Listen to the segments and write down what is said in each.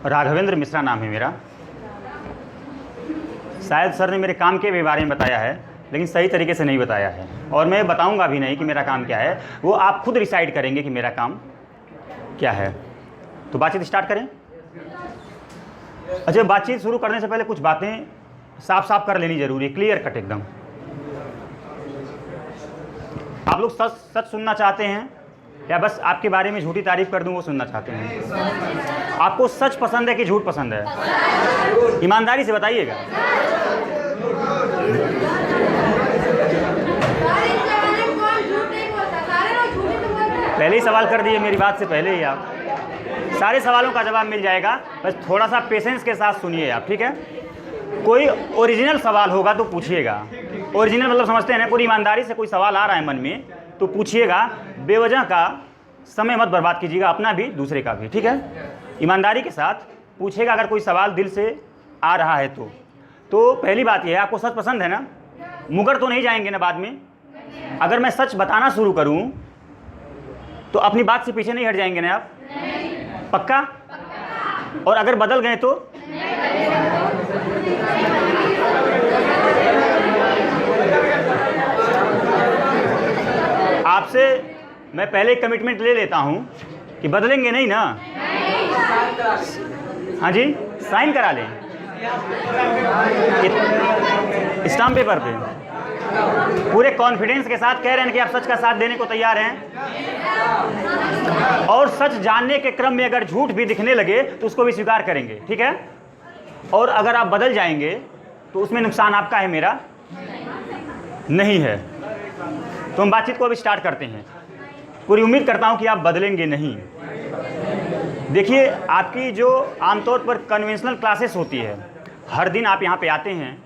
राघवेंद्र मिश्रा नाम है मेरा। शायद सर ने मेरे काम के बारे में बताया है, लेकिन सही तरीके से नहीं बताया है, और मैं बताऊंगा भी नहीं कि मेरा काम क्या है। वो आप खुद डिसाइड करेंगे कि मेरा काम क्या है। तो बातचीत स्टार्ट करें। अच्छा, बातचीत शुरू करने से पहले कुछ बातें साफ साफ कर लेनी जरूरी है, क्लियर कट एकदम। आप लोग सच सच सुनना चाहते हैं या बस आपके बारे में झूठी तारीफ कर दूं वो सुनना चाहते हैं? आपको सच पसंद है कि झूठ पसंद है? ईमानदारी से बताइएगा। पहले ही सवाल कर दिए मेरी बात से पहले ही आप। सारे सवालों का जवाब मिल जाएगा, बस थोड़ा सा पेशेंस के साथ सुनिए आप, ठीक है? कोई ओरिजिनल सवाल होगा तो पूछिएगा। ओरिजिनल मतलब समझते हैं ना, पूरी ईमानदारी से कोई सवाल आ रहा है मन में तो पूछिएगा। बेवजह का समय मत बर्बाद कीजिएगा, अपना भी दूसरे का भी, ठीक है? ईमानदारी के साथ पूछिएगा अगर कोई सवाल दिल से आ रहा है तो पहली बात यह है, आपको सच पसंद है ना? मुकर तो नहीं जाएंगे ना बाद में? अगर मैं सच बताना शुरू करूं तो अपनी बात से पीछे नहीं हट जाएंगे ना आप? पक्का? और अगर बदल गए तो? आपसे मैं पहले कमिटमेंट ले लेता हूं कि बदलेंगे नहीं ना? हाँ जी, साइन करा लें स्टाम्प पेपर पे। पूरे कॉन्फिडेंस के साथ कह रहे हैं कि आप सच का साथ देने को तैयार हैं, और सच जानने के क्रम में अगर झूठ भी दिखने लगे तो उसको भी स्वीकार करेंगे, ठीक है? और अगर आप बदल जाएंगे तो उसमें नुकसान आपका है, मेरा नहीं है। तो हम बातचीत को अभी स्टार्ट करते हैं। पूरी उम्मीद करता हूं कि आप बदलेंगे नहीं। देखिए, आपकी जो आमतौर पर कन्वेंशनल क्लासेस होती है, हर दिन आप यहाँ पे आते हैं,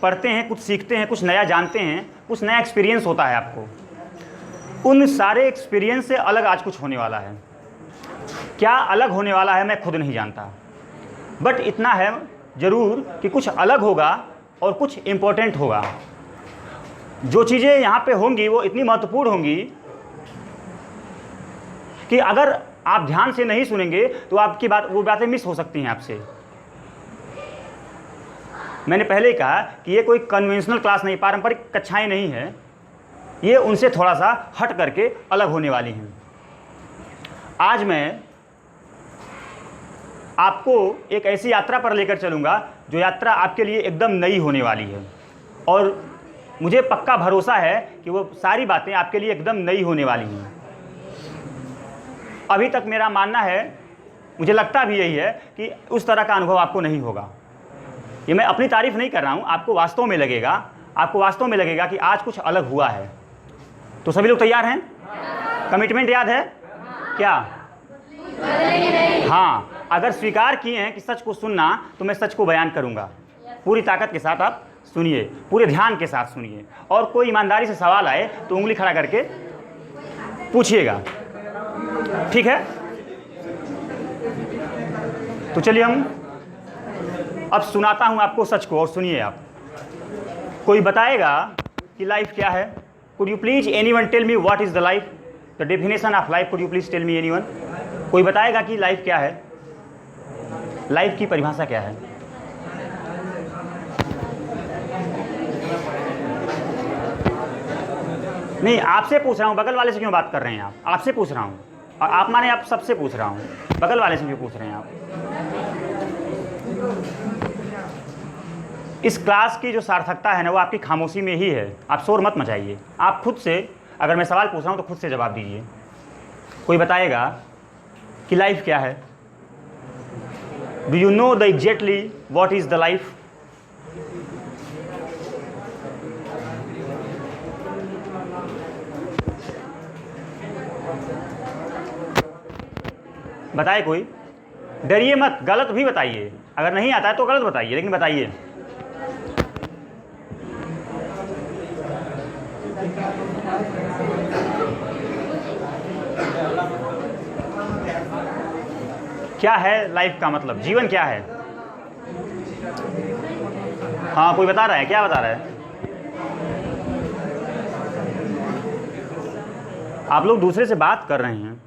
पढ़ते हैं, कुछ सीखते हैं, कुछ नया जानते हैं, कुछ नया एक्सपीरियंस होता है आपको। उन सारे एक्सपीरियंस से अलग आज कुछ होने वाला है। क्या अलग होने वाला है मैं खुद नहीं जानता, बट इतना है ज़रूर कि कुछ अलग होगा और कुछ इम्पोर्टेंट होगा। जो चीज़ें यहाँ पे होंगी वो इतनी महत्वपूर्ण होंगी कि अगर आप ध्यान से नहीं सुनेंगे तो आपकी वो बातें मिस हो सकती हैं आपसे। मैंने पहले ही कहा कि ये कोई कन्वेंशनल क्लास नहीं, पारंपरिक कक्षाएं नहीं है, ये उनसे थोड़ा सा हट करके अलग होने वाली हैं। आज मैं आपको एक ऐसी यात्रा पर लेकर चलूँगा जो यात्रा आपके लिए एकदम नई होने वाली है, और मुझे पक्का भरोसा है कि वो सारी बातें आपके लिए एकदम नई होने वाली हैं। अभी तक मेरा मानना है, मुझे लगता भी यही है कि उस तरह का अनुभव आपको नहीं होगा। ये मैं अपनी तारीफ नहीं कर रहा हूँ, आपको वास्तव में लगेगा कि आज कुछ अलग हुआ है। तो सभी लोग तैयार हैं? कमिटमेंट याद है क्या? हाँ, अगर स्वीकार किए हैं कि सच को सुनना, तो मैं सच को बयान करूँगा। पूरी ताकत के साथ आप सुनिए, पूरे ध्यान के साथ सुनिए, और कोई ईमानदारी से सवाल आए तो उंगली खड़ा करके पूछिएगा, ठीक है? तो चलिए हम अब सुनाता हूं आपको सच को, और सुनिए आप। कोई बताएगा कि लाइफ क्या है? Could you please anyone tell me what is the life, the definition of life? Could you please tell me anyone? कोई बताएगा कि लाइफ क्या है? लाइफ की परिभाषा क्या है? नहीं, आपसे पूछ रहा हूँ, बगल वाले से क्यों बात कर रहे हैं आप? आपसे पूछ रहा हूँ, और आप माने आप सबसे पूछ रहा हूँ, बगल वाले से क्यों पूछ रहे हैं आप? इस क्लास की जो सार्थकता है ना, वो आपकी खामोशी में ही है। आप शोर मत मचाइए, आप खुद से, अगर मैं सवाल पूछ रहा हूँ तो खुद से जवाब दीजिए। कोई बताएगा कि लाइफ क्या है? Do you know the exactly what is the life? बताए कोई? डरिए मत, गलत भी बताइए, अगर नहीं आता है तो गलत बताइए, लेकिन बताइए। क्या है लाइफ का मतलब? जीवन क्या है? हाँ, कोई बता रहा है? क्या बता रहा है? आप लोग दूसरे से बात कर रहे हैं,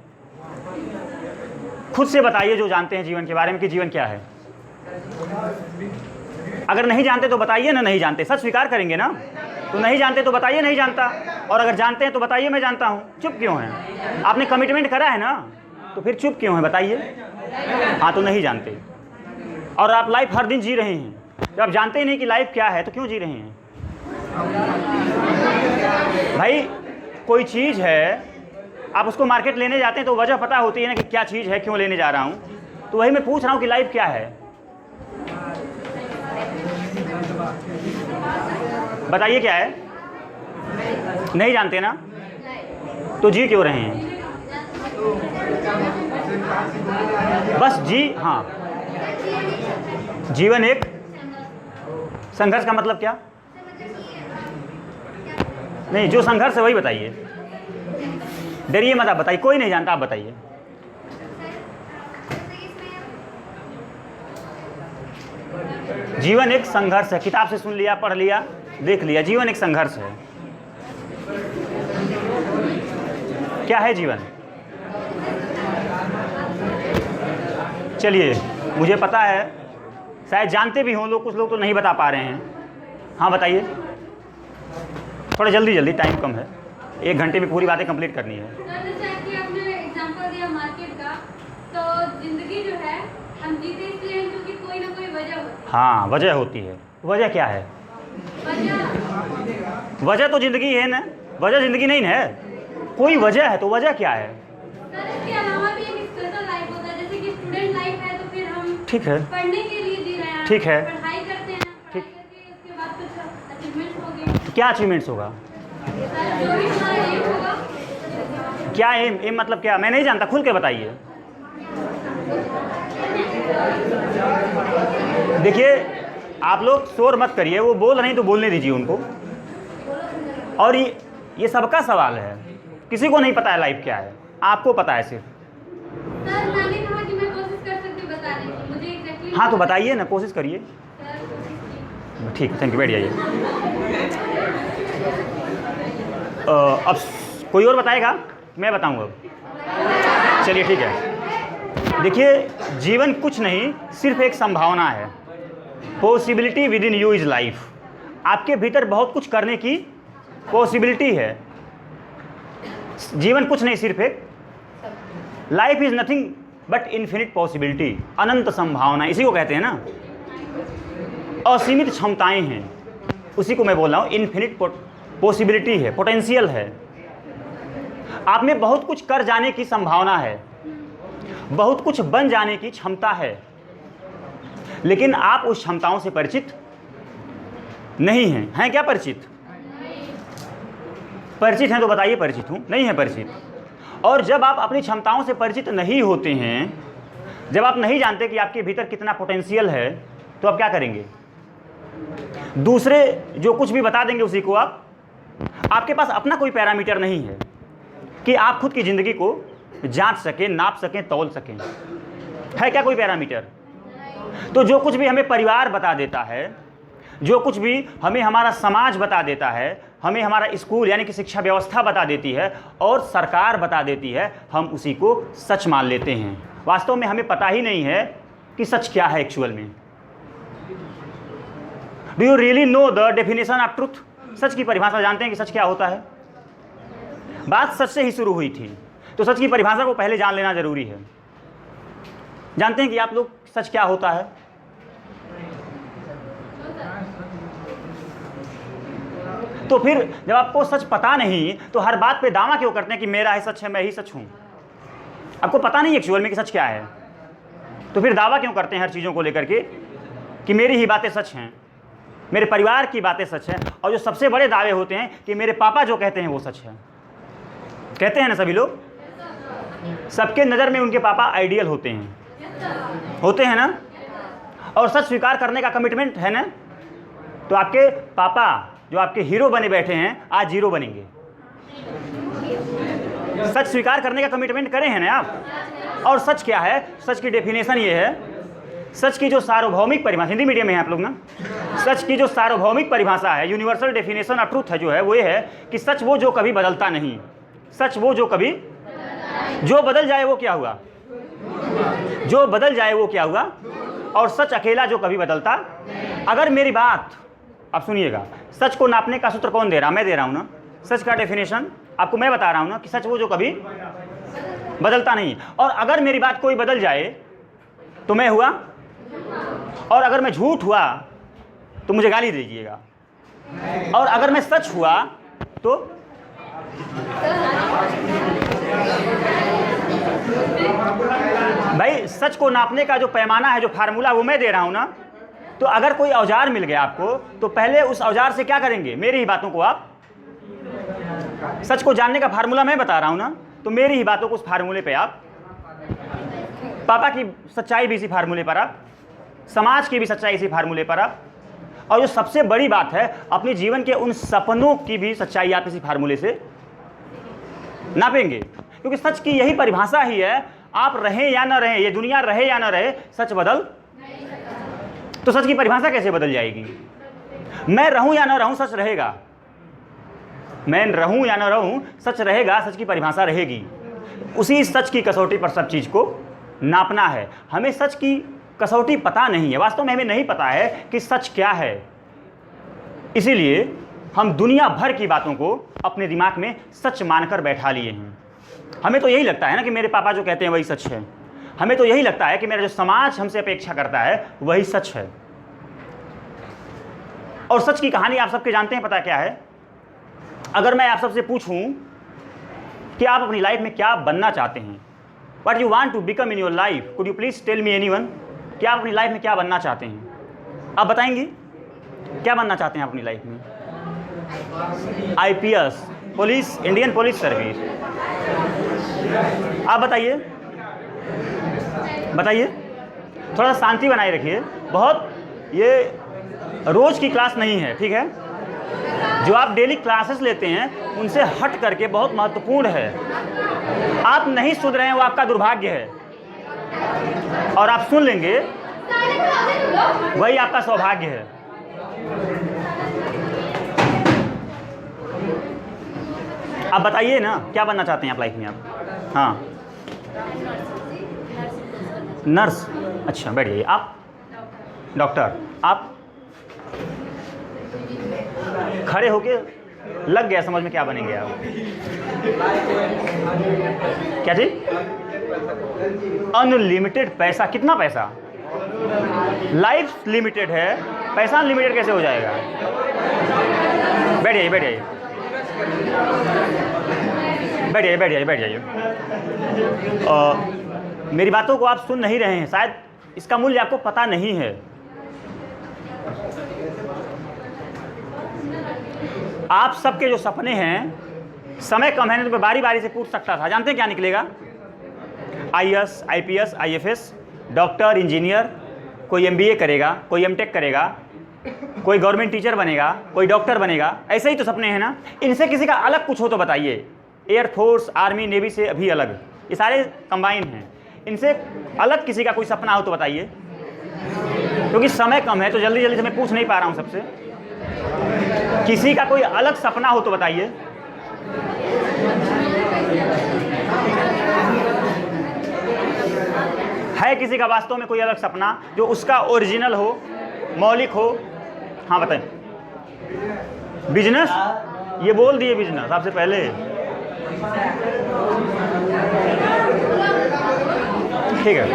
खुद से बताइए जो जानते हैं जीवन के बारे में कि जीवन क्या है। अगर नहीं जानते तो बताइए ना नहीं जानते, सच स्वीकार करेंगे ना। तो नहीं जानते तो बताइए नहीं जानता, और अगर जानते हैं तो बताइए मैं जानता हूँ। चुप क्यों हैं? आपने कमिटमेंट करा है ना, तो फिर चुप क्यों है बताइए। हाँ तो नहीं जानते, और आप लाइफ हर दिन जी रहे हैं। जब आप जानते ही नहीं कि लाइफ क्या है तो क्यों जी रहे हैं? भाई कोई चीज़ है, आप उसको मार्केट लेने जाते हैं तो वजह पता होती है ना कि क्या चीज़ है, क्यों लेने जा रहा हूँ। तो वही मैं पूछ रहा हूँ कि लाइफ क्या है, बताइए क्या है। नहीं जानते ना, तो जी क्यों रहे हैं? बस जी। हाँ, जीवन एक संघर्ष का मतलब क्या? नहीं, जो संघर्ष है वही बताइए, डरिए मत। आप बताइए, कोई नहीं जानता, आप बताइए। जीवन एक संघर्ष है। किताब से सुन लिया, पढ़ लिया, देख लिया, जीवन एक संघर्ष है। क्या है जीवन? चलिए, मुझे पता है शायद जानते भी हों लोग, कुछ लोग तो नहीं बता पा रहे हैं। हाँ बताइए, थोड़ा जल्दी जल्दी, टाइम कम है, 1 घंटे में पूरी बातें कंप्लीट करनी है। जैसे कि आपने एग्जांपल दिया मार्केट का, तो जिंदगी जो है हम जीते इसलिए हैं क्योंकि कोई ना कोई वजह होती है। हाँ, वजह होती है। वजह क्या है? वजह तो जिंदगी है ना, वजह जिंदगी नहीं है, कोई वजह है। तो वजह क्या है? सर इसके अलावा भी एक स्पेशल लाइफ होता है, जैसे कि स्टूडेंट लाइफ है तो फिर हम ठीक है, पढ़ने के लिए जी रहे हैं, ठीक है, पढ़ाई करते हैं, पढ़ाई करके उसके बाद कुछ अचीवमेंट होगी। तो क्या अचीवमेंट्स होगा? सर जो भी हमारा एम होगा। क्या एम? एम मतलब क्या? मैं नहीं जानता, खुल के बताइए। देखिए, आप लोग शोर मत करिए, वो बोल रहे हैं तो बोलने दीजिए उनको। और ये सबका सवाल है, किसी को नहीं पता है लाइफ क्या है, आपको पता है सिर्फ। सर मैंने कहा कि मैं कोशिश कर सकती हूँ बताने की, मुझे एग्जैक्टली। हाँ तो बताइए ना, कोशिश करिए। ठीक है, थैंक यू, बैठ जाइए। अब कोई और बताएगा? मैं बताऊँगा अब। चलिए ठीक है। देखिए, जीवन कुछ नहीं, सिर्फ एक संभावना है। Possibility with in you is life. आपके भीतर बहुत कुछ करने की पॉसिबिलिटी है। जीवन कुछ नहीं, सिर्फ एक। Life is nothing but infinite possibility, अनंत संभावना, इसी को कहते हैं ना। असीमित क्षमताएं हैं, उसी को मैं बोल रहा हूँ। इन्फिनिट पॉसिबिलिटी है, पोटेंशियल है। आप में बहुत कुछ कर जाने की संभावना है, बहुत कुछ बन जाने की क्षमता है, लेकिन आप उस क्षमताओं से परिचित नहीं हैं। हैं क्या परिचित? परिचित हैं तो बताइए परिचित हूं। नहीं है परिचित। और जब आप अपनी क्षमताओं से परिचित नहीं होते हैं, जब आप नहीं जानते कि आपके भीतर कितना पोटेंशियल है, तो आप क्या करेंगे? दूसरे जो कुछ भी बता देंगे उसी को आप। आपके पास अपना कोई पैरामीटर नहीं है कि आप खुद की ज़िंदगी को जांच सकें, नाप सकें, तौल सकें। है क्या कोई पैरामीटर? तो जो कुछ भी हमें परिवार बता देता है, जो कुछ भी हमें हमारा समाज बता देता है, हमें हमारा स्कूल यानी कि शिक्षा व्यवस्था बता देती है, और सरकार बता देती है, हम उसी को सच मान लेते हैं। वास्तव में हमें पता ही नहीं है कि सच क्या है एक्चुअल में। Do you really know the definition of truth? सच की परिभाषा जानते हैं कि सच क्या होता है? बात सच से ही शुरू हुई थी, तो सच की परिभाषा को पहले जान लेना जरूरी है। जानते हैं कि आप लोग सच क्या होता है? तो फिर जब आपको सच पता नहीं, तो हर बात पे दावा क्यों करते हैं कि मेरा ही सच है, मैं ही सच हूं? आपको पता नहीं एक्चुअल में कि सच क्या है, तो फिर दावा क्यों करते हैं हर चीज़ों को लेकर के कि मेरी ही बातें सच हैं, मेरे परिवार की बातें सच हैं। और जो सबसे बड़े दावे होते हैं कि मेरे पापा जो कहते हैं वो सच है। कहते हैं ना सभी लोग, सबके नज़र में उनके पापा आइडियल होते हैं ना। और सच स्वीकार करने का कमिटमेंट है ना, तो आपके पापा जो आपके हीरो बने बैठे हैं आज जीरो बनेंगे। सच स्वीकार करने का कमिटमेंट करें हैं ना आप। और सच क्या है? सच की डेफिनेशन ये है, सच की जो सार्वभौमिक परिभाषा, हिंदी मीडियम में है आप लोग ना, सच की जो सार्वभौमिक परिभाषा है, यूनिवर्सल डेफिनेशन ऑफ ट्रूथ है जो है, वो ये है कि सच वो जो कभी बदलता नहीं। सच वो जो कभी, जो बदल जाए वो क्या हुआ? जो बदल जाए वो क्या हुआ, और सच अकेला जो कभी बदलता। अगर मेरी बात, आप सुनिएगा, सच को नापने का सूत्र कौन दे रहा? मैं दे रहा हूं ना। सच का डेफिनेशन आपको मैं बता रहा हूं ना कि सच वो जो कभी बदलता नहीं। और अगर मेरी बात कोई बदल जाए तो मैं हुआ, और अगर मैं झूठ हुआ तो मुझे गाली दीजिएगा, और अगर मैं सच हुआ तो भाई सच को नापने का जो पैमाना है, जो फार्मूला, वो मैं दे रहा हूं ना। तो अगर कोई औजार मिल गया आपको तो पहले उस औजार से क्या करेंगे? मेरी ही बातों को आप, सच को जानने का फार्मूला मैं बता रहा हूं ना, तो मेरी ही बातों को उस फार्मूले पे आप, पापा की सच्चाई भी इसी फार्मूले पर आप, समाज की भी सच्चाई इसी फार्मूले पर आप, और जो सबसे बड़ी बात है अपने जीवन के उन सपनों की भी सच्चाई आप इसी फार्मूले से नापेंगे। क्योंकि सच की यही परिभाषा ही है, आप रहें या ना रहें, ये दुनिया रहे या ना रहे, सच बदल। तो सच की परिभाषा कैसे बदल जाएगी? मैं रहूं या ना रहूं, सच रहेगा। मैं रहूं या ना रहूं, सच रहेगा, सच की परिभाषा रहेगी। उसी सच की कसौटी पर सब चीज को नापना है। हमें सच की कसौटी पता नहीं है, वास्तव में हमें नहीं पता है कि सच क्या है। इसीलिए हम दुनिया भर की बातों को अपने दिमाग में सच मानकर बैठा लिए हैं। हमें तो यही लगता है ना कि मेरे पापा जो कहते हैं वही सच है। हमें तो यही लगता है कि मेरा जो समाज हमसे अपेक्षा करता है वही सच है। और सच की कहानी आप सबके जानते हैं, पता क्या है? अगर मैं आप सबसे पूछूं कि आप अपनी लाइफ में क्या बनना चाहते हैं, what you want to become in your life, could you please tell me anyone, कि आप अपनी लाइफ में क्या बनना चाहते हैं? आप बताएंगे क्या बनना चाहते हैं अपनी लाइफ में? IPS, police, Indian police service. आप बताइए, बताइए, थोड़ा शांति बनाए रखिए। बहुत, ये रोज की क्लास नहीं है, ठीक है? जो आप डेली क्लासेस लेते हैं उनसे हट करके बहुत महत्वपूर्ण है। आप नहीं सुन रहे हैं वो आपका दुर्भाग्य है, और आप सुन लेंगे वही आपका सौभाग्य है। आप बताइए ना क्या बनना चाहते हैं आप लाइफ में? आप, हाँ, नर्स। अच्छा, बैठिए। आप डॉक्टर। आप खड़े होके लग गया समझ में क्या बनेंगे आप? क्या जी? अनलिमिटेड पैसा। कितना पैसा? लाइफ लिमिटेड है, पैसा अनलिमिटेड कैसे हो जाएगा? बैठ जाइए, बैठ जाइए, बैठ जाइए, बैठ जाइए, बैठ जाइए। मेरी बातों को आप सुन नहीं रहे हैं, शायद इसका मूल्य आपको पता नहीं है। आप सबके जो सपने हैं, समय कम है तो बारी बारी से पूछ सकता था। जानते हैं क्या निकलेगा? IAS, IPS, IFS, doctor, engineer, कोई MBA करेगा, कोई MTech करेगा, कोई गवर्नमेंट टीचर बनेगा, कोई डॉक्टर बनेगा। ऐसे ही तो सपने हैं ना। इनसे किसी का अलग कुछ हो तो बताइए। एयरफोर्स, आर्मी, नेवी से अभी अलग, ये सारे कंबाइन हैं। इनसे अलग किसी का कोई सपना हो तो बताइए, क्योंकि समय कम है तो जल्दी जल्दी से मैं पूछ नहीं पा रहा हूँ सबसे। किसी का कोई अलग सपना हो तो बताइए। है किसी का वास्तव में कोई अलग सपना जो उसका ओरिजिनल हो, मौलिक हो? हाँ बताएं। बिजनेस, ये बोल दिए बिजनेस आपसे पहले। ठीक है,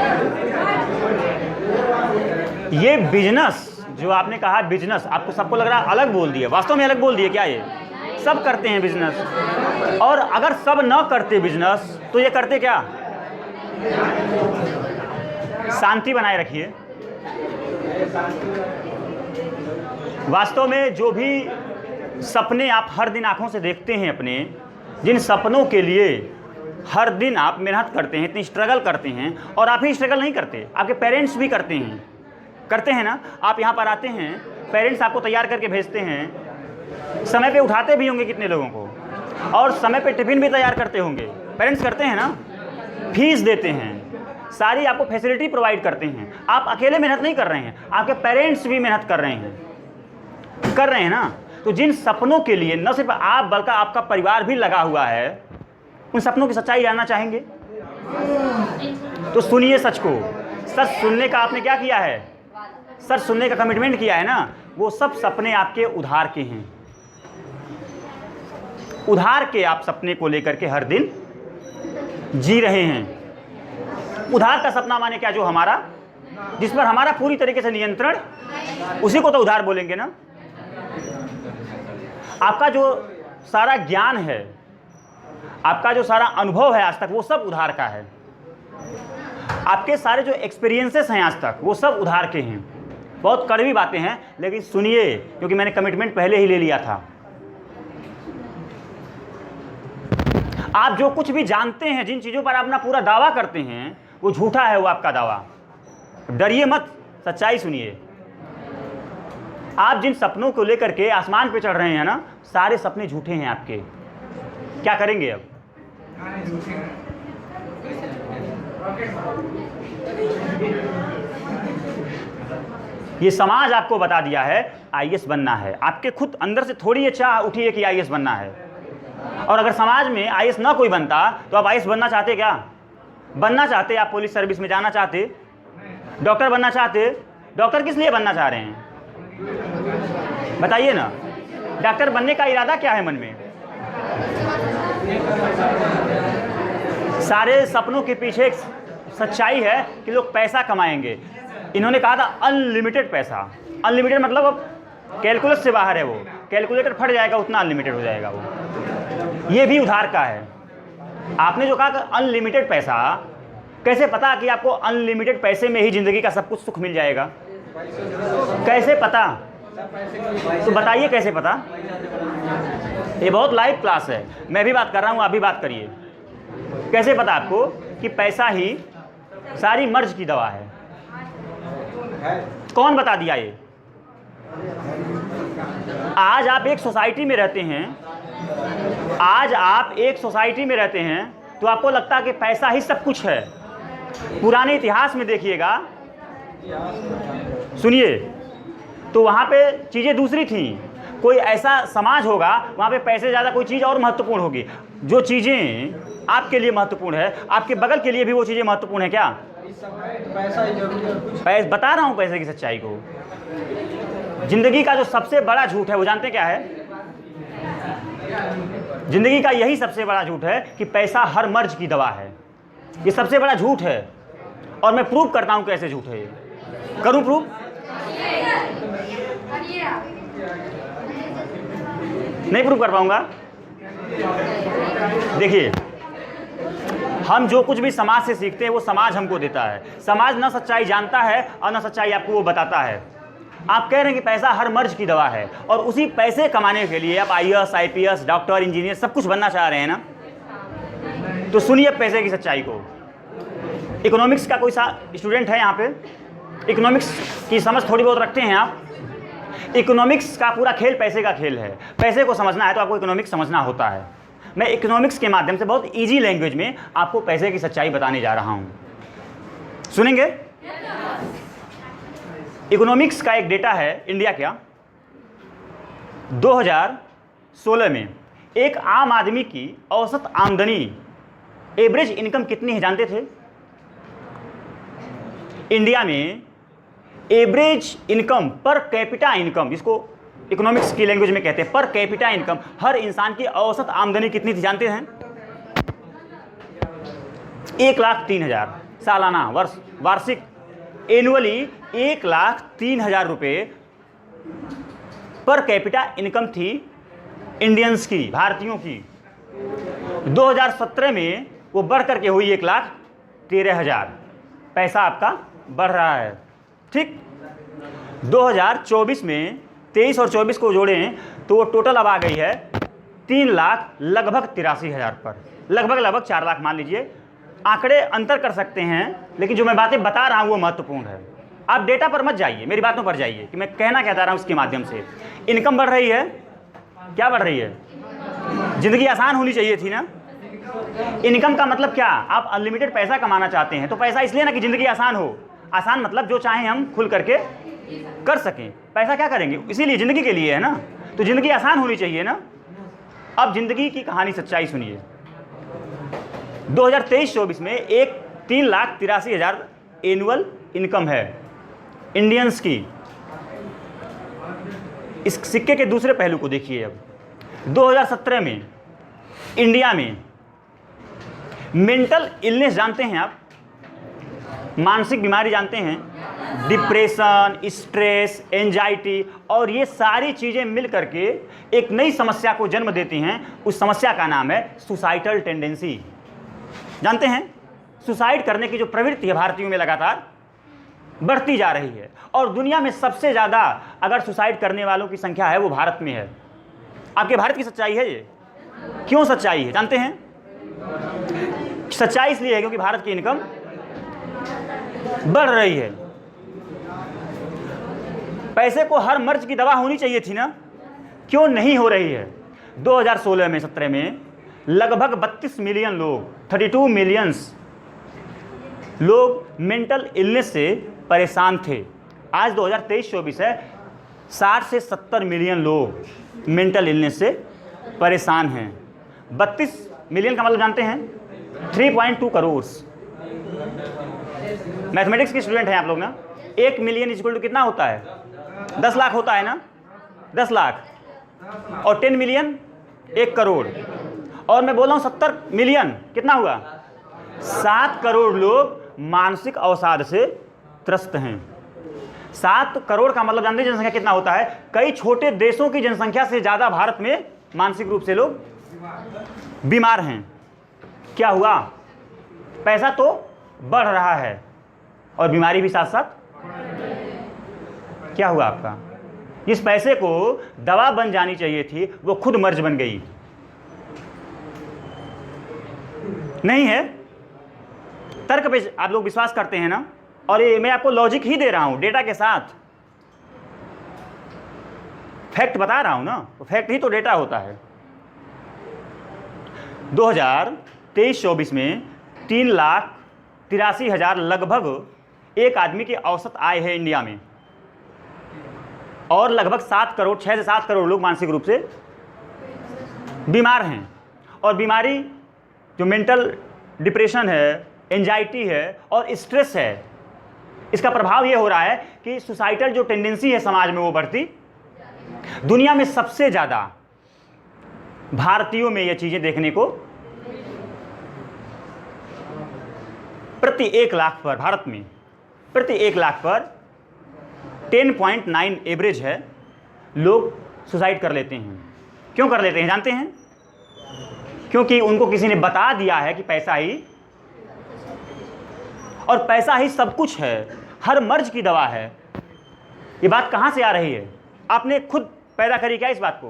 ये बिजनेस जो आपने कहा, बिजनेस आपको सबको लग रहा अलग बोल दिया, वास्तव में अलग बोल दिए क्या? ये सब करते हैं बिजनेस। और अगर सब न करते बिजनेस तो ये करते क्या? शांति बनाए रखिए। वास्तव में जो भी सपने आप हर दिन आंखों से देखते हैं अपने, जिन सपनों के लिए हर दिन आप मेहनत करते हैं, इतनी स्ट्रगल करते हैं, और आप ही स्ट्रगल नहीं करते, आपके पेरेंट्स भी करते हैं ना। आप यहाँ पर आते हैं, पेरेंट्स आपको तैयार करके भेजते हैं, समय पे उठाते भी होंगे कितने लोगों को, और समय पे टिफिन भी तैयार करते होंगे। पेरेंट्स करते हैं ना, फीस देते हैं, सारी आपको फैसिलिटी प्रोवाइड करते हैं। आप अकेले मेहनत नहीं कर रहे हैं, आपके पेरेंट्स भी मेहनत कर रहे हैं ना। तो जिन सपनों के लिए न सिर्फ आप बल्कि आपका परिवार भी लगा हुआ है, उन सपनों की सच्चाई जानना चाहेंगे? तो सुनिए सच को। सच सुनने का आपने क्या किया है? सच सुनने का कमिटमेंट किया है ना। वो सब सपने आपके उधार के हैं। उधार के आप सपने को लेकर के हर दिन जी रहे हैं। उधार का सपना माने क्या? जो हमारा, जिस पर हमारा पूरी तरीके से नियंत्रण, उसी को तो उधार बोलेंगे ना। आपका जो सारा ज्ञान है, आपका जो सारा अनुभव है आज तक, वो सब उधार का है। आपके सारे जो एक्सपीरियंसेस हैं आज तक, वो सब उधार के हैं। बहुत कड़वी बातें हैं, लेकिन सुनिए, क्योंकि मैंने कमिटमेंट पहले ही ले लिया था। आप जो कुछ भी जानते हैं, जिन चीज़ों पर आप अपना पूरा दावा करते हैं, वो झूठा है, वो आपका दावा। डरिए मत, सच्चाई सुनिए। आप जिन सपनों को लेकर के आसमान पे चढ़ रहे हैं ना, सारे सपने झूठे हैं आपके। क्या करेंगे अब? ये समाज आपको बता दिया है आईएएस बनना है। आपके खुद अंदर से थोड़ी ये चाह उठी है कि आईएएस बनना है। और अगर समाज में आईएएस ना कोई बनता तो आप आईएएस बनना चाहते? क्या बनना चाहते? आप पुलिस सर्विस में जाना चाहते? डॉक्टर बनना चाहते? डॉक्टर किस लिए बनना चाह रहे हैं बताइए ना। डॉक्टर बनने का इरादा क्या है मन में? सारे सपनों के पीछे एक सच्चाई है कि लोग पैसा कमाएंगे। इन्होंने कहा था अनलिमिटेड पैसा। अनलिमिटेड मतलब अब कैलकुलेट से बाहर है। वो कैलकुलेटर फट जाएगा, उतना अनलिमिटेड हो जाएगा वो। ये भी उधार का है। आपने जो कहा अनलिमिटेड पैसा, कैसे पता कि आपको अनलिमिटेड पैसे में ही ज़िंदगी का सब कुछ सुख मिल जाएगा? कैसे पता? तो बताइए कैसे पता? ये बहुत लाइव क्लास है, मैं भी बात कर रहा हूँ, आप भी बात करिए। कैसे पता आपको कि पैसा ही सारी मर्ज की दवा है? कौन बता दिया ये? आज आप एक सोसाइटी में रहते हैं, आज आप एक सोसाइटी में रहते हैं तो आपको लगता है कि पैसा ही सब कुछ है। पुराने इतिहास में देखिएगा, सुनिए, तो वहाँ पे चीज़ें दूसरी थी। कोई ऐसा समाज होगा वहाँ पे पैसे ज़्यादा कोई चीज़ और महत्वपूर्ण होगी। जो चीज़ें आपके लिए महत्वपूर्ण है, आपके बगल के लिए भी वो चीज़ें महत्वपूर्ण है। क्या पैसा? बता रहा हूँ पैसे की सच्चाई को। जिंदगी का जो सबसे बड़ा झूठ है वो जानते क्या है? जिंदगी का यही सबसे बड़ा झूठ है कि पैसा हर मर्ज की दवा है। ये सबसे बड़ा झूठ है और मैं प्रूव करता हूँ कैसे झूठ है। ये करूँ प्रूव? नहीं प्रूव कर पाऊंगा। देखिए, हम जो कुछ भी समाज से सीखते हैं वो समाज हमको देता है। समाज ना सच्चाई जानता है और ना सच्चाई आपको वो बताता है। आप कह रहे हैं कि पैसा हर मर्ज की दवा है और उसी पैसे कमाने के लिए आप आईएएस, आईपीएस, डॉक्टर, इंजीनियर सब कुछ बनना चाह रहे हैं ना। तो सुनिए पैसे की सच्चाई को। इकोनॉमिक्स का कोई स्टूडेंट है यहाँ पे? इकोनॉमिक्स की समझ थोड़ी बहुत रखते हैं आप? इकोनॉमिक्स का पूरा खेल पैसे का खेल है। पैसे को समझना है तो आपको इकोनॉमिक्स समझना होता है। मैं इकोनॉमिक्स के माध्यम से बहुत इजी लैंग्वेज में आपको पैसे की सच्चाई बताने जा रहा हूँ। सुनेंगे? इकोनॉमिक्स का एक डेटा है इंडिया का। 2016 में एक आम आदमी की औसत आमदनी, एवरेज इनकम कितनी है जानते थे? इंडिया में average income, per capita income, जिसको इकोनॉमिक्स की लैंग्वेज में कहते हैं पर कैपिटा इनकम, हर इंसान की औसत आमदनी कितनी थी जानते हैं? 1,03,000 सालाना, वार्षिक, एनुअली 1,03,000 रुपये पर कैपिटा इनकम थी इंडियंस की, भारतीयों की। 2017 में वो बढ़ करके हुई 1,13,000। पैसा आपका बढ़ रहा है, ठीक। 2024 में 23 और 24 को जोड़ें तो वो टोटल अब आ गई है 3,83,000 पर, लगभग 4 लाख मान लीजिए। आंकड़े अंतर कर सकते हैं, लेकिन जो मैं बातें बता रहा हूँ वो महत्वपूर्ण है। आप डेटा पर मत जाइए, मेरी बातों पर जाइए कि मैं कहना क्या चाह रहा हूँ। उसके माध्यम से इनकम बढ़ रही है। क्या बढ़ रही है? ज़िंदगी आसान होनी चाहिए थी ना। इनकम का मतलब क्या? आप अनलिमिटेड पैसा कमाना चाहते हैं तो पैसा इसलिए ना कि ज़िंदगी आसान हो। आसान मतलब जो चाहें हम खुल करके कर सकें। पैसा क्या करेंगे? इसीलिए ज़िंदगी के लिए है ना। तो ज़िंदगी आसान होनी चाहिए ना। अब ज़िंदगी की कहानी सच्चाई सुनिए। 2023-24 में एक 3,83,000 एनुअल इनकम है इंडियंस की। इस सिक्के के दूसरे पहलू को देखिए। अब 2017 में इंडिया में मेंटल इलनेस जानते हैं आप, मानसिक बीमारी जानते हैं, डिप्रेशन, स्ट्रेस, एंजाइटी, और ये सारी चीज़ें मिल करके एक नई समस्या को जन्म देती हैं। उस समस्या का नाम है सुसाइडल टेंडेंसी। जानते हैं, सुसाइड करने की जो प्रवृत्ति है भारतीयों में लगातार बढ़ती जा रही है, और दुनिया में सबसे ज़्यादा अगर सुसाइड करने वालों की संख्या है वो भारत में है। आपके भारत की सच्चाई है ये। क्यों सच्चाई है जानते हैं? सच्चाई इसलिए है क्योंकि भारत की इनकम बढ़ रही है। पैसे को हर मर्ज की दवा होनी चाहिए थी ना, क्यों नहीं हो रही है? 2016 में 17 में लगभग 32 मिलियन लोग, 32 मिलियंस लोग मेंटल इलनेस से परेशान थे। आज 2023-24 है, 60 से 70 मिलियन लोग मेंटल इलनेस से परेशान हैं। 32 मिलियन का मतलब जानते हैं 3.2 करोड़। मैथमेटिक्स के स्टूडेंट हैं आप लोग ना। 1 मिलियन इक्वल टू कितना होता है? 10 लाख होता है ना, 10 लाख। और 10 मिलियन 1 करोड़। और मैं बोल रहा हूँ 70 मिलियन कितना हुआ? 7 करोड़ लोग मानसिक अवसाद से त्रस्त हैं। 7 करोड़ का मतलब जानते हैं जनसंख्या कितना होता है? कई छोटे देशों की जनसंख्या से ज़्यादा भारत में मानसिक रूप से लोग बीमार हैं। क्या हुआ? पैसा तो बढ़ रहा है और बीमारी भी साथ साथ। क्या हुआ आपका? जिस पैसे को दवा बन जानी चाहिए थी वो खुद मर्ज बन गई। नहीं है? तर्क पे आप लोग विश्वास करते हैं ना, और ये मैं आपको लॉजिक ही दे रहा हूं, डेटा के साथ फैक्ट बता रहा हूं ना, तो फैक्ट ही तो डेटा होता है। 2023-24 में 3,83,000 लगभग एक आदमी की औसत आय है इंडिया में, और लगभग 7 करोड़ 6 से 7 करोड़ लोग मानसिक रूप से बीमार हैं। और बीमारी जो मेंटल डिप्रेशन है, एंजाइटी है और स्ट्रेस है, इसका प्रभाव ये हो रहा है कि सुसाइडल जो टेंडेंसी है समाज में वो बढ़ती। दुनिया में सबसे ज़्यादा भारतीयों में ये चीज़ें देखने को प्रति 1 लाख पर, भारत में प्रति 1 लाख पर 10.9 एवरेज है, लोग सुसाइड कर लेते हैं। क्यों कर लेते हैं जानते हैं? क्योंकि उनको किसी ने बता दिया है कि पैसा ही, और पैसा ही सब कुछ है, हर मर्ज की दवा है। ये बात कहाँ से आ रही है? आपने खुद पैदा करी क्या इस बात को?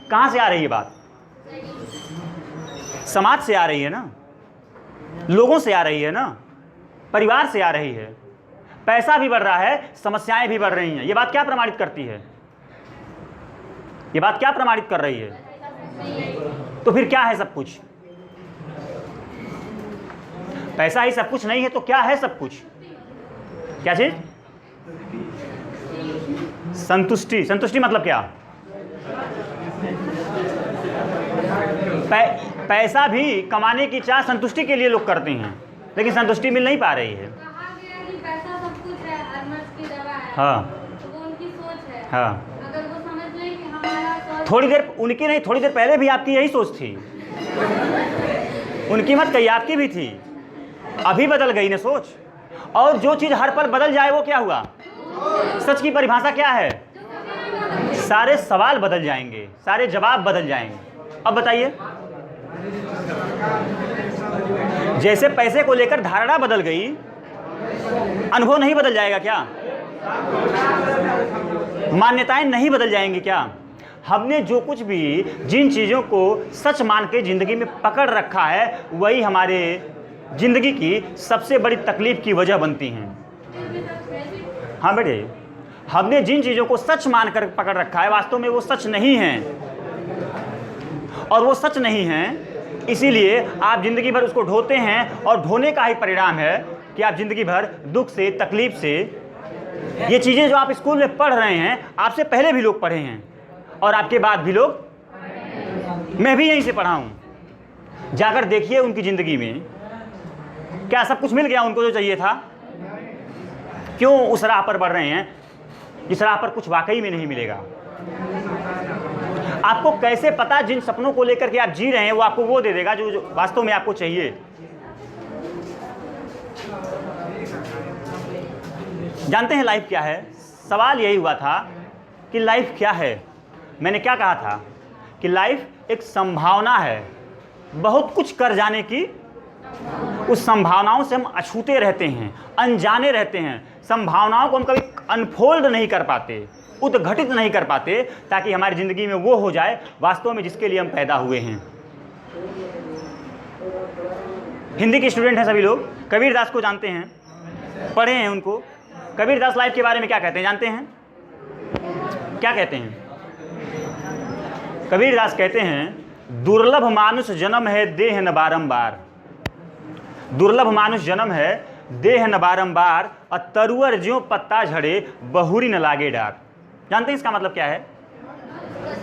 कहाँ से आ रही है बात? समाज से आ रही है ना, लोगों से आ रही है ना, परिवार से आ रही है। पैसा भी बढ़ रहा है, समस्याएं भी बढ़ रही हैं। ये बात क्या प्रमाणित करती है? ये बात क्या प्रमाणित कर रही है? तो फिर क्या है सब कुछ? पैसा ही सब कुछ नहीं है तो क्या है सब कुछ? क्या चीज? संतुष्टि। संतुष्टि मतलब क्या? पैसा भी कमाने की चाह संतुष्टि के लिए लोग करते हैं, लेकिन संतुष्टि मिल नहीं पा रही है। कहा गया कि पैसा सब कुछ है, हर मर्ज की दवा है। हाँ, तो वो उनकी सोच है। हाँ। अगर वो समझ लें कि हमारा सोच, थोड़ी देर उनकी नहीं, थोड़ी देर पहले भी आपकी यही सोच थी। उनकी मत कही, आपकी भी थी। अभी बदल गई ना सोच। और जो चीज़ हर पल बदल जाए वो क्या हुआ? सच की परिभाषा क्या है? सारे सवाल बदल जाएंगे, सारे जवाब बदल जाएंगे। अब बताइए, जैसे पैसे को लेकर धारणा बदल गई, अनुभव नहीं बदल जाएगा क्या? मान्यताएं नहीं बदल जाएंगी क्या? हमने जो कुछ भी, जिन चीज़ों को सच मान के ज़िंदगी में पकड़ रखा है, वही हमारे ज़िंदगी की सबसे बड़ी तकलीफ की वजह बनती हैं। हाँ बेटे, हमने जिन चीज़ों को सच मानकर पकड़ रखा है, वास्तव में वो सच नहीं हैं, और वो सच नहीं हैं, इसीलिए आप ज़िंदगी भर उसको ढोते हैं, और ढोने का ही परिणाम है कि आप ज़िंदगी भर दुख से, तकलीफ से, ये चीज़ें जो आप स्कूल में पढ़ रहे हैं, आपसे पहले भी लोग पढ़े हैं और आपके बाद भी लोग, मैं भी यहीं से पढ़ा हूँ। जाकर देखिए उनकी ज़िंदगी में क्या सब कुछ मिल गया उनको जो चाहिए था? क्यों उस राह पर बढ़ रहे हैं जिस राह पर कुछ वाकई में नहीं मिलेगा? आपको कैसे पता जिन सपनों को लेकर के आप जी रहे हैं वो आपको वो दे देगा जो वास्तव में आपको चाहिए? जानते हैं लाइफ क्या है? सवाल यही हुआ था कि लाइफ क्या है। मैंने क्या कहा था कि लाइफ एक संभावना है बहुत कुछ कर जाने की। उस संभावनाओं से हम अछूते रहते हैं, अनजाने रहते हैं। संभावनाओं को हम कभी अनफोल्ड नहीं कर पाते, उद्घटित नहीं कर पाते, ताकि हमारी ज़िंदगी में वो हो जाए वास्तव में जिसके लिए हम पैदा हुए हैं। हिंदी के स्टूडेंट हैं सभी लोग, कबीरदास को जानते हैं, पढ़े हैं उनको। कबीरदास लाइफ के बारे में क्या कहते हैं जानते हैं? क्या कहते हैं? कबीरदास कहते हैं, दुर्लभ मानुष जन्म है देह न बारंबार। दुर्लभ मानुष जन्म है देह न बारंबार, और तरुअर ज्यों पत्ता झड़े बहुरी न लागे डार। जानते हैं इसका मतलब क्या है?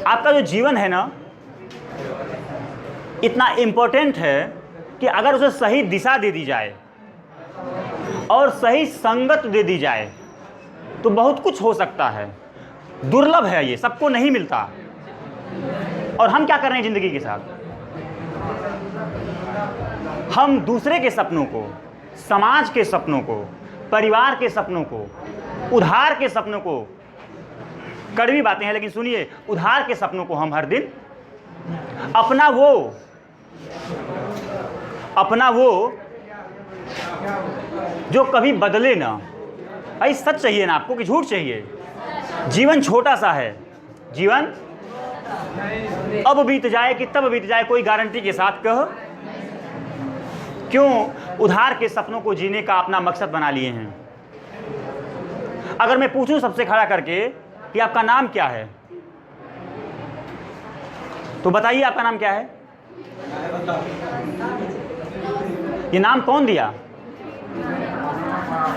आपका जो जीवन है ना, इतना इंपॉर्टेंट है कि अगर उसे सही दिशा दे दी जाए और सही संगत दे दी जाए तो बहुत कुछ हो सकता है। दुर्लभ है, ये सबको नहीं मिलता। और हम क्या कर रहे हैं ज़िंदगी के साथ? हम दूसरे के सपनों को, समाज के सपनों को, परिवार के सपनों को, उधार के सपनों को, कड़वी बातें हैं लेकिन सुनिए, उधार के सपनों को हम हर दिन अपना वो जो कभी बदले ना। भाई सच चाहिए ना आपको कि झूठ चाहिए? जीवन छोटा सा है, जीवन अब बीत जाए कि तब बीत जाए कोई गारंटी के साथ कह। क्यों उधार के सपनों को जीने का अपना मकसद बना लिए हैं? अगर मैं पूछूं सबसे खड़ा करके कि आपका नाम क्या है, तो बताइए आपका नाम क्या है? ये नाम कौन दिया?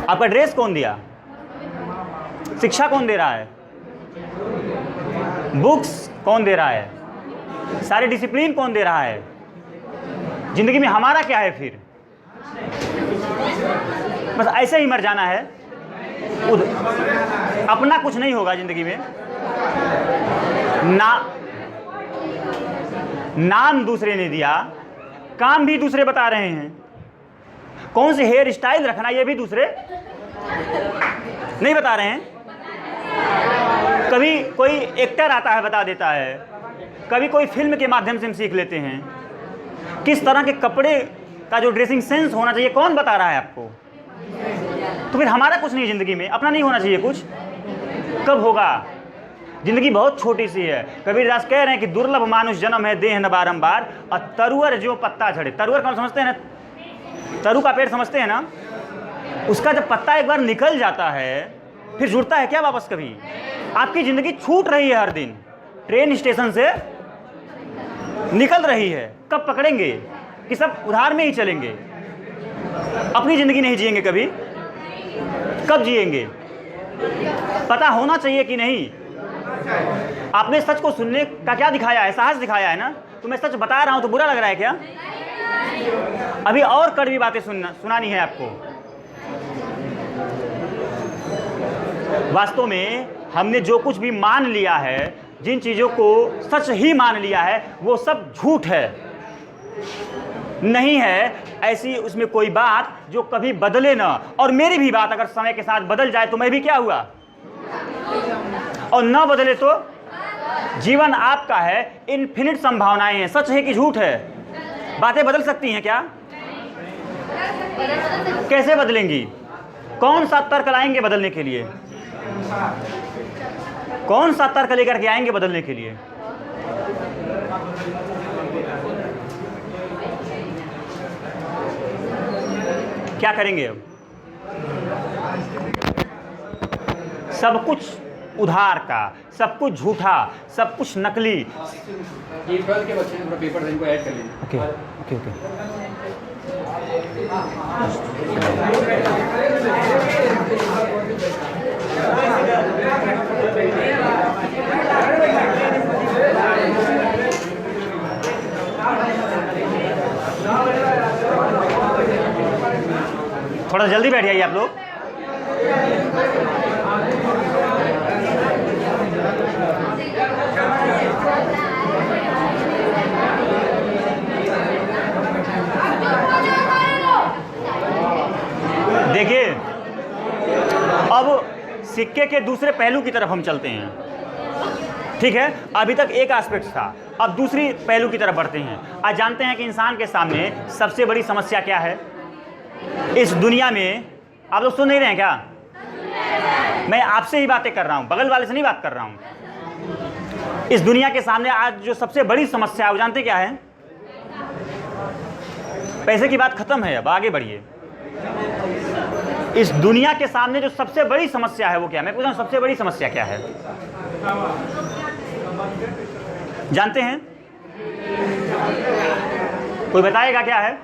आपका ड्रेस कौन दिया? शिक्षा कौन दे रहा है? बुक्स कौन दे रहा है? सारे डिसिप्लिन कौन दे रहा है? जिंदगी में हमारा क्या है फिर? बस ऐसे ही मर जाना है। अपना कुछ नहीं होगा जिंदगी में। नाम दूसरे ने दिया, काम भी दूसरे बता रहे हैं। कौन से हेयर स्टाइल रखना ये भी दूसरे नहीं बता रहे हैं। कभी कोई एक्टर आता है बता देता है, कभी कोई फिल्म के माध्यम से हम सीख लेते हैं। किस तरह के कपड़े का जो ड्रेसिंग सेंस होना चाहिए कौन बता रहा है आपको? तो फिर हमारा कुछ नहीं ज़िंदगी में, अपना नहीं होना चाहिए कुछ? कब होगा? ज़िंदगी बहुत छोटी सी है। कबीरदास कह रहे हैं कि दुर्लभ मानुष जन्म है देह न बारंबार, और तरुअर जो पत्ता झड़े। तरुअर कौन समझते हैं ना? तरु का पेड़ समझते हैं ना? उसका जब पत्ता एक बार निकल जाता है फिर जुड़ता है क्या वापस कभी? आपकी ज़िंदगी छूट रही है, हर दिन ट्रेन स्टेशन से निकल रही है। कब पकड़ेंगे? कि सब उधार में ही चलेंगे, अपनी ज़िंदगी नहीं जिएंगे कभी? कब जिएंगे? पता होना चाहिए कि नहीं? आपने सच को सुनने का क्या दिखाया है? साहस दिखाया है ना? तो मैं सच बता रहा हूं तो बुरा लग रहा है क्या? अभी और कड़वी बातें सुनानी है आपको। वास्तव में हमने जो कुछ भी मान लिया है, जिन चीज़ों को सच ही मान लिया है, वो सब झूठ है। नहीं है ऐसी उसमें कोई बात जो कभी बदले ना। और मेरी भी बात अगर समय के साथ बदल जाए तो मैं भी क्या हुआ? और ना बदले तो जीवन आपका है, इनफिनिट संभावनाएं हैं। सच है कि झूठ है? बातें बदल सकती हैं क्या? कैसे बदलेंगी? कौन सा तर्क लाएंगे बदलने के लिए? कौन सा तर्क लेकर के आएंगे बदलने के लिए? क्या करेंगे अब? सब कुछ उधार का, सब कुछ झूठा, सब कुछ नकली। ये 12 के बच्चे हैं, पेपर इनको ऐड कर लीजिए। Okay okay okay. थोड़ा जल्दी बैठ जाइए आप लोग। देखिए, अब सिक्के के दूसरे पहलू की तरफ हम चलते हैं, ठीक है। अभी तक एक एस्पेक्ट था, अब दूसरी पहलू की तरफ बढ़ते हैं। आज जानते हैं कि इंसान के सामने सबसे बड़ी समस्या क्या है इस दुनिया में। आप लोग सुन नहीं रहे हैं क्या? मैं आपसे ही बातें कर रहा हूं, बगल वाले से नहीं बात कर रहा हूं। इस दुनिया के सामने आज जो सबसे बड़ी समस्या है वो जानते क्या है? पैसे की बात खत्म है, अब आगे बढ़िए। इस दुनिया के सामने जो सबसे बड़ी समस्या है वो क्या है? मैं पूछ रहा हूं, सबसे बड़ी समस्या क्या है? जानते हैं? कोई बताएगा क्या है?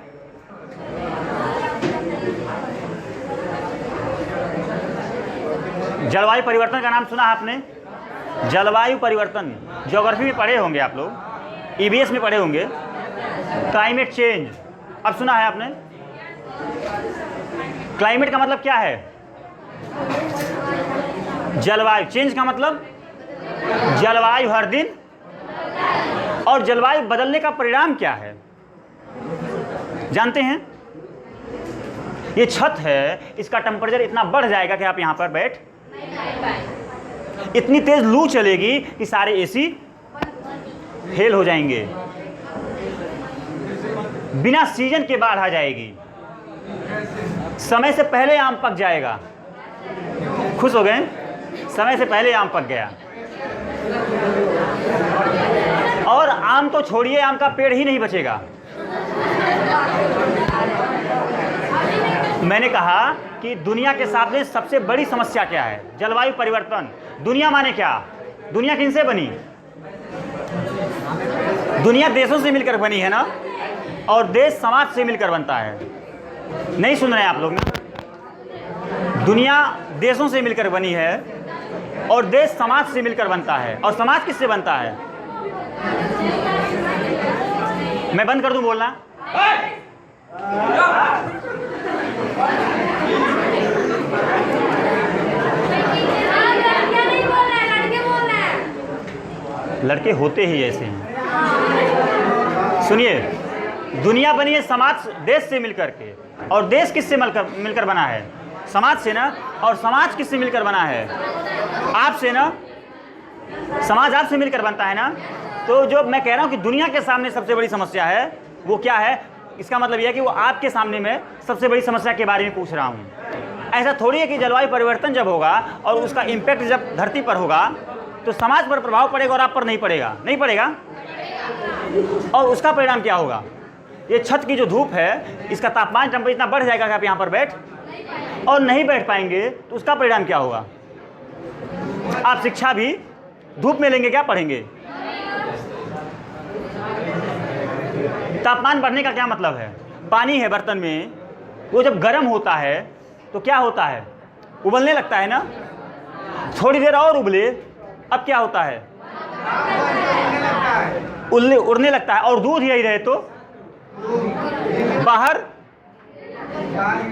जलवायु परिवर्तन का नाम सुना है आपने? जलवायु परिवर्तन ज्योग्राफी में पढ़े होंगे आप लोग, ईवीएस में पढ़े होंगे। क्लाइमेट चेंज अब सुना है आपने? क्लाइमेट का मतलब क्या है? जलवायु। चेंज का मतलब जलवायु हर दिन, और जलवायु बदलने का परिणाम क्या है जानते हैं? ये छत है, इसका टेम्परेचर इतना बढ़ जाएगा कि आप यहां पर बैठ, इतनी तेज लू चलेगी कि सारे एसी फेल हो जाएंगे, बिना सीजन के बाढ़ आ जाएगी, समय से पहले आम पक जाएगा। खुश हो गए? समय से पहले आम पक गया। और आम तो छोड़िए, आम का पेड़ ही नहीं बचेगा। मैंने कहा कि दुनिया के सामने सबसे बड़ी समस्या क्या है? जलवायु परिवर्तन। दुनिया माने क्या? दुनिया किनसे बनी? दुनिया देशों से मिलकर बनी है ना, और देश समाज से मिलकर बनता है। नहीं सुन रहे हैं आप लोग ना? दुनिया देशों से मिलकर बनी है और देश समाज से मिलकर बनता है। और समाज किससे बनता है? मैं बंद कर दूं बोलना? लड़के होते ही ऐसे हैं। सुनिए, दुनिया बनी है समाज देश से मिलकर के, और देश किससे मिलकर बना है? समाज से ना। और समाज किससे मिलकर बना है? आपसे ना। समाज आपसे मिलकर बनता है ना। तो जो मैं कह रहा हूं कि दुनिया के सामने सबसे बड़ी समस्या है वो क्या है, इसका मतलब यह है कि वो आपके सामने में सबसे बड़ी समस्या के बारे में पूछ रहा हूं। ऐसा थोड़ी है कि जलवायु परिवर्तन जब होगा और उसका इम्पैक्ट जब धरती पर होगा तो समाज पर प्रभाव पड़ेगा और आप पर नहीं पड़ेगा। नहीं पड़ेगा। और उसका परिणाम क्या होगा? ये छत की जो धूप है, इसका तापमान टेम्परेचर इतना बढ़ जाएगा कि आप यहाँ पर बैठ और नहीं बैठ पाएंगे। तो उसका परिणाम क्या होगा? आप शिक्षा भी धूप में लेंगे क्या? पढ़ेंगे? तापमान बढ़ने का क्या मतलब है? पानी है बर्तन में, वो जब गर्म होता है तो क्या होता है? उबलने लगता है ना। थोड़ी देर और उबले, अब क्या होता है? उड़ने लगता है। और दूध यही रहे तो बाहर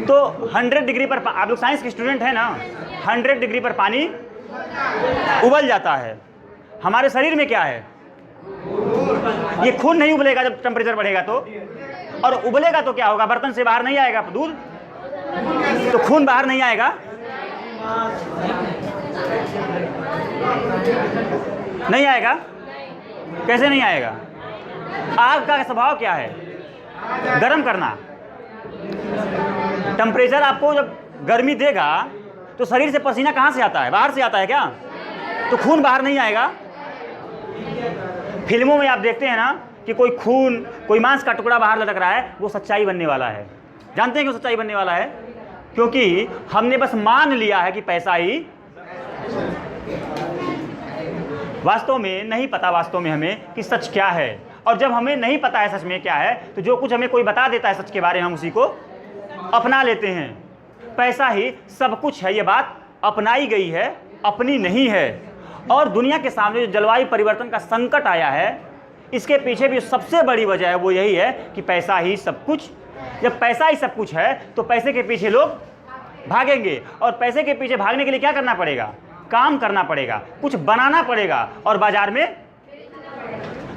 तो 100 डिग्री पर, आप लोग साइंस के स्टूडेंट हैं ना, 100 डिग्री पर पानी उबल जाता है। हमारे शरीर में क्या है? ये खून नहीं उबलेगा जब टेम्परेचर बढ़ेगा तो, और उबलेगा तो क्या होगा? बर्तन से बाहर नहीं आएगा दूध, तो खून बाहर नहीं आएगा। नहीं आएगा। कैसे नहीं आएगा? आग का स्वभाव क्या है? गर्म करना। टेम्परेचर आपको जब गर्मी देगा तो शरीर से पसीना कहाँ से आता है? बाहर से आता है क्या? तो खून बाहर नहीं आएगा। फिल्मों में आप देखते हैं ना कि कोई खून, कोई मांस का टुकड़ा बाहर लटक रहा है, वो सच्चाई बनने वाला है। जानते हैं क्यों सच्चाई बनने वाला है? क्योंकि हमने बस मान लिया है कि पैसा ही, वास्तव में नहीं पता वास्तव में हमें कि सच क्या है। और जब हमें नहीं पता है सच में क्या है, तो जो कुछ हमें कोई बता देता है सच के बारे में, हम उसी को अपना लेते हैं। पैसा ही सब कुछ है, ये बात अपनाई गई है, अपनी नहीं है। और दुनिया के सामने जो जलवायु परिवर्तन का संकट आया है, इसके पीछे भी सबसे बड़ी वजह है वो यही है कि पैसा ही सब कुछ जब पैसा ही सब कुछ है तो पैसे के पीछे लोग भागेंगे, और पैसे के पीछे भागने के लिए क्या करना पड़ेगा? काम करना पड़ेगा, कुछ बनाना पड़ेगा, और बाजार में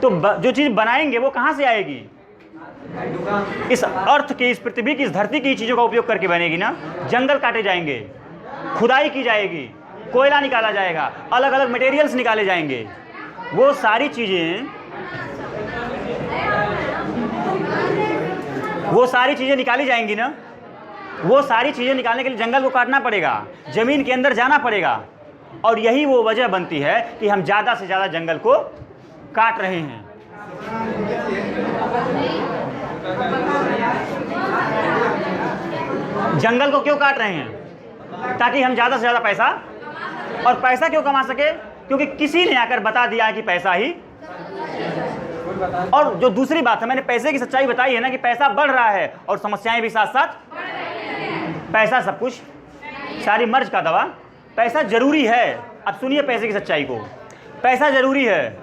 तो जो चीज़ बनाएंगे वो कहाँ से आएगी? इस अर्थ की, इस पृथ्वी की, इस धरती की चीज़ों का उपयोग करके बनेगी ना। जंगल काटे जाएंगे, खुदाई की जाएगी, कोयला निकाला जाएगा, अलग अलग मटेरियल्स निकाले जाएंगे। वो सारी चीज़ें निकाली जाएंगी ना। वो सारी चीज़ें निकालने के लिए जंगल को काटना पड़ेगा, ज़मीन के अंदर जाना पड़ेगा, और यही वो वजह बनती है कि हम ज़्यादा से ज़्यादा जंगल को काट रहे हैं। जंगल को क्यों काट रहे हैं? ताकि हम ज़्यादा से ज़्यादा पैसा, और पैसा क्यों कमा सके? क्योंकि किसी ने आकर बता दिया कि पैसा ही। और जो दूसरी बात है, मैंने पैसे की सच्चाई बताई है ना, कि पैसा बढ़ रहा है और समस्याएं भी साथ साथ। पैसा सब कुछ, सारी मर्ज का दवा। पैसा जरूरी है। अब सुनिए पैसे की सच्चाई को। पैसा जरूरी है।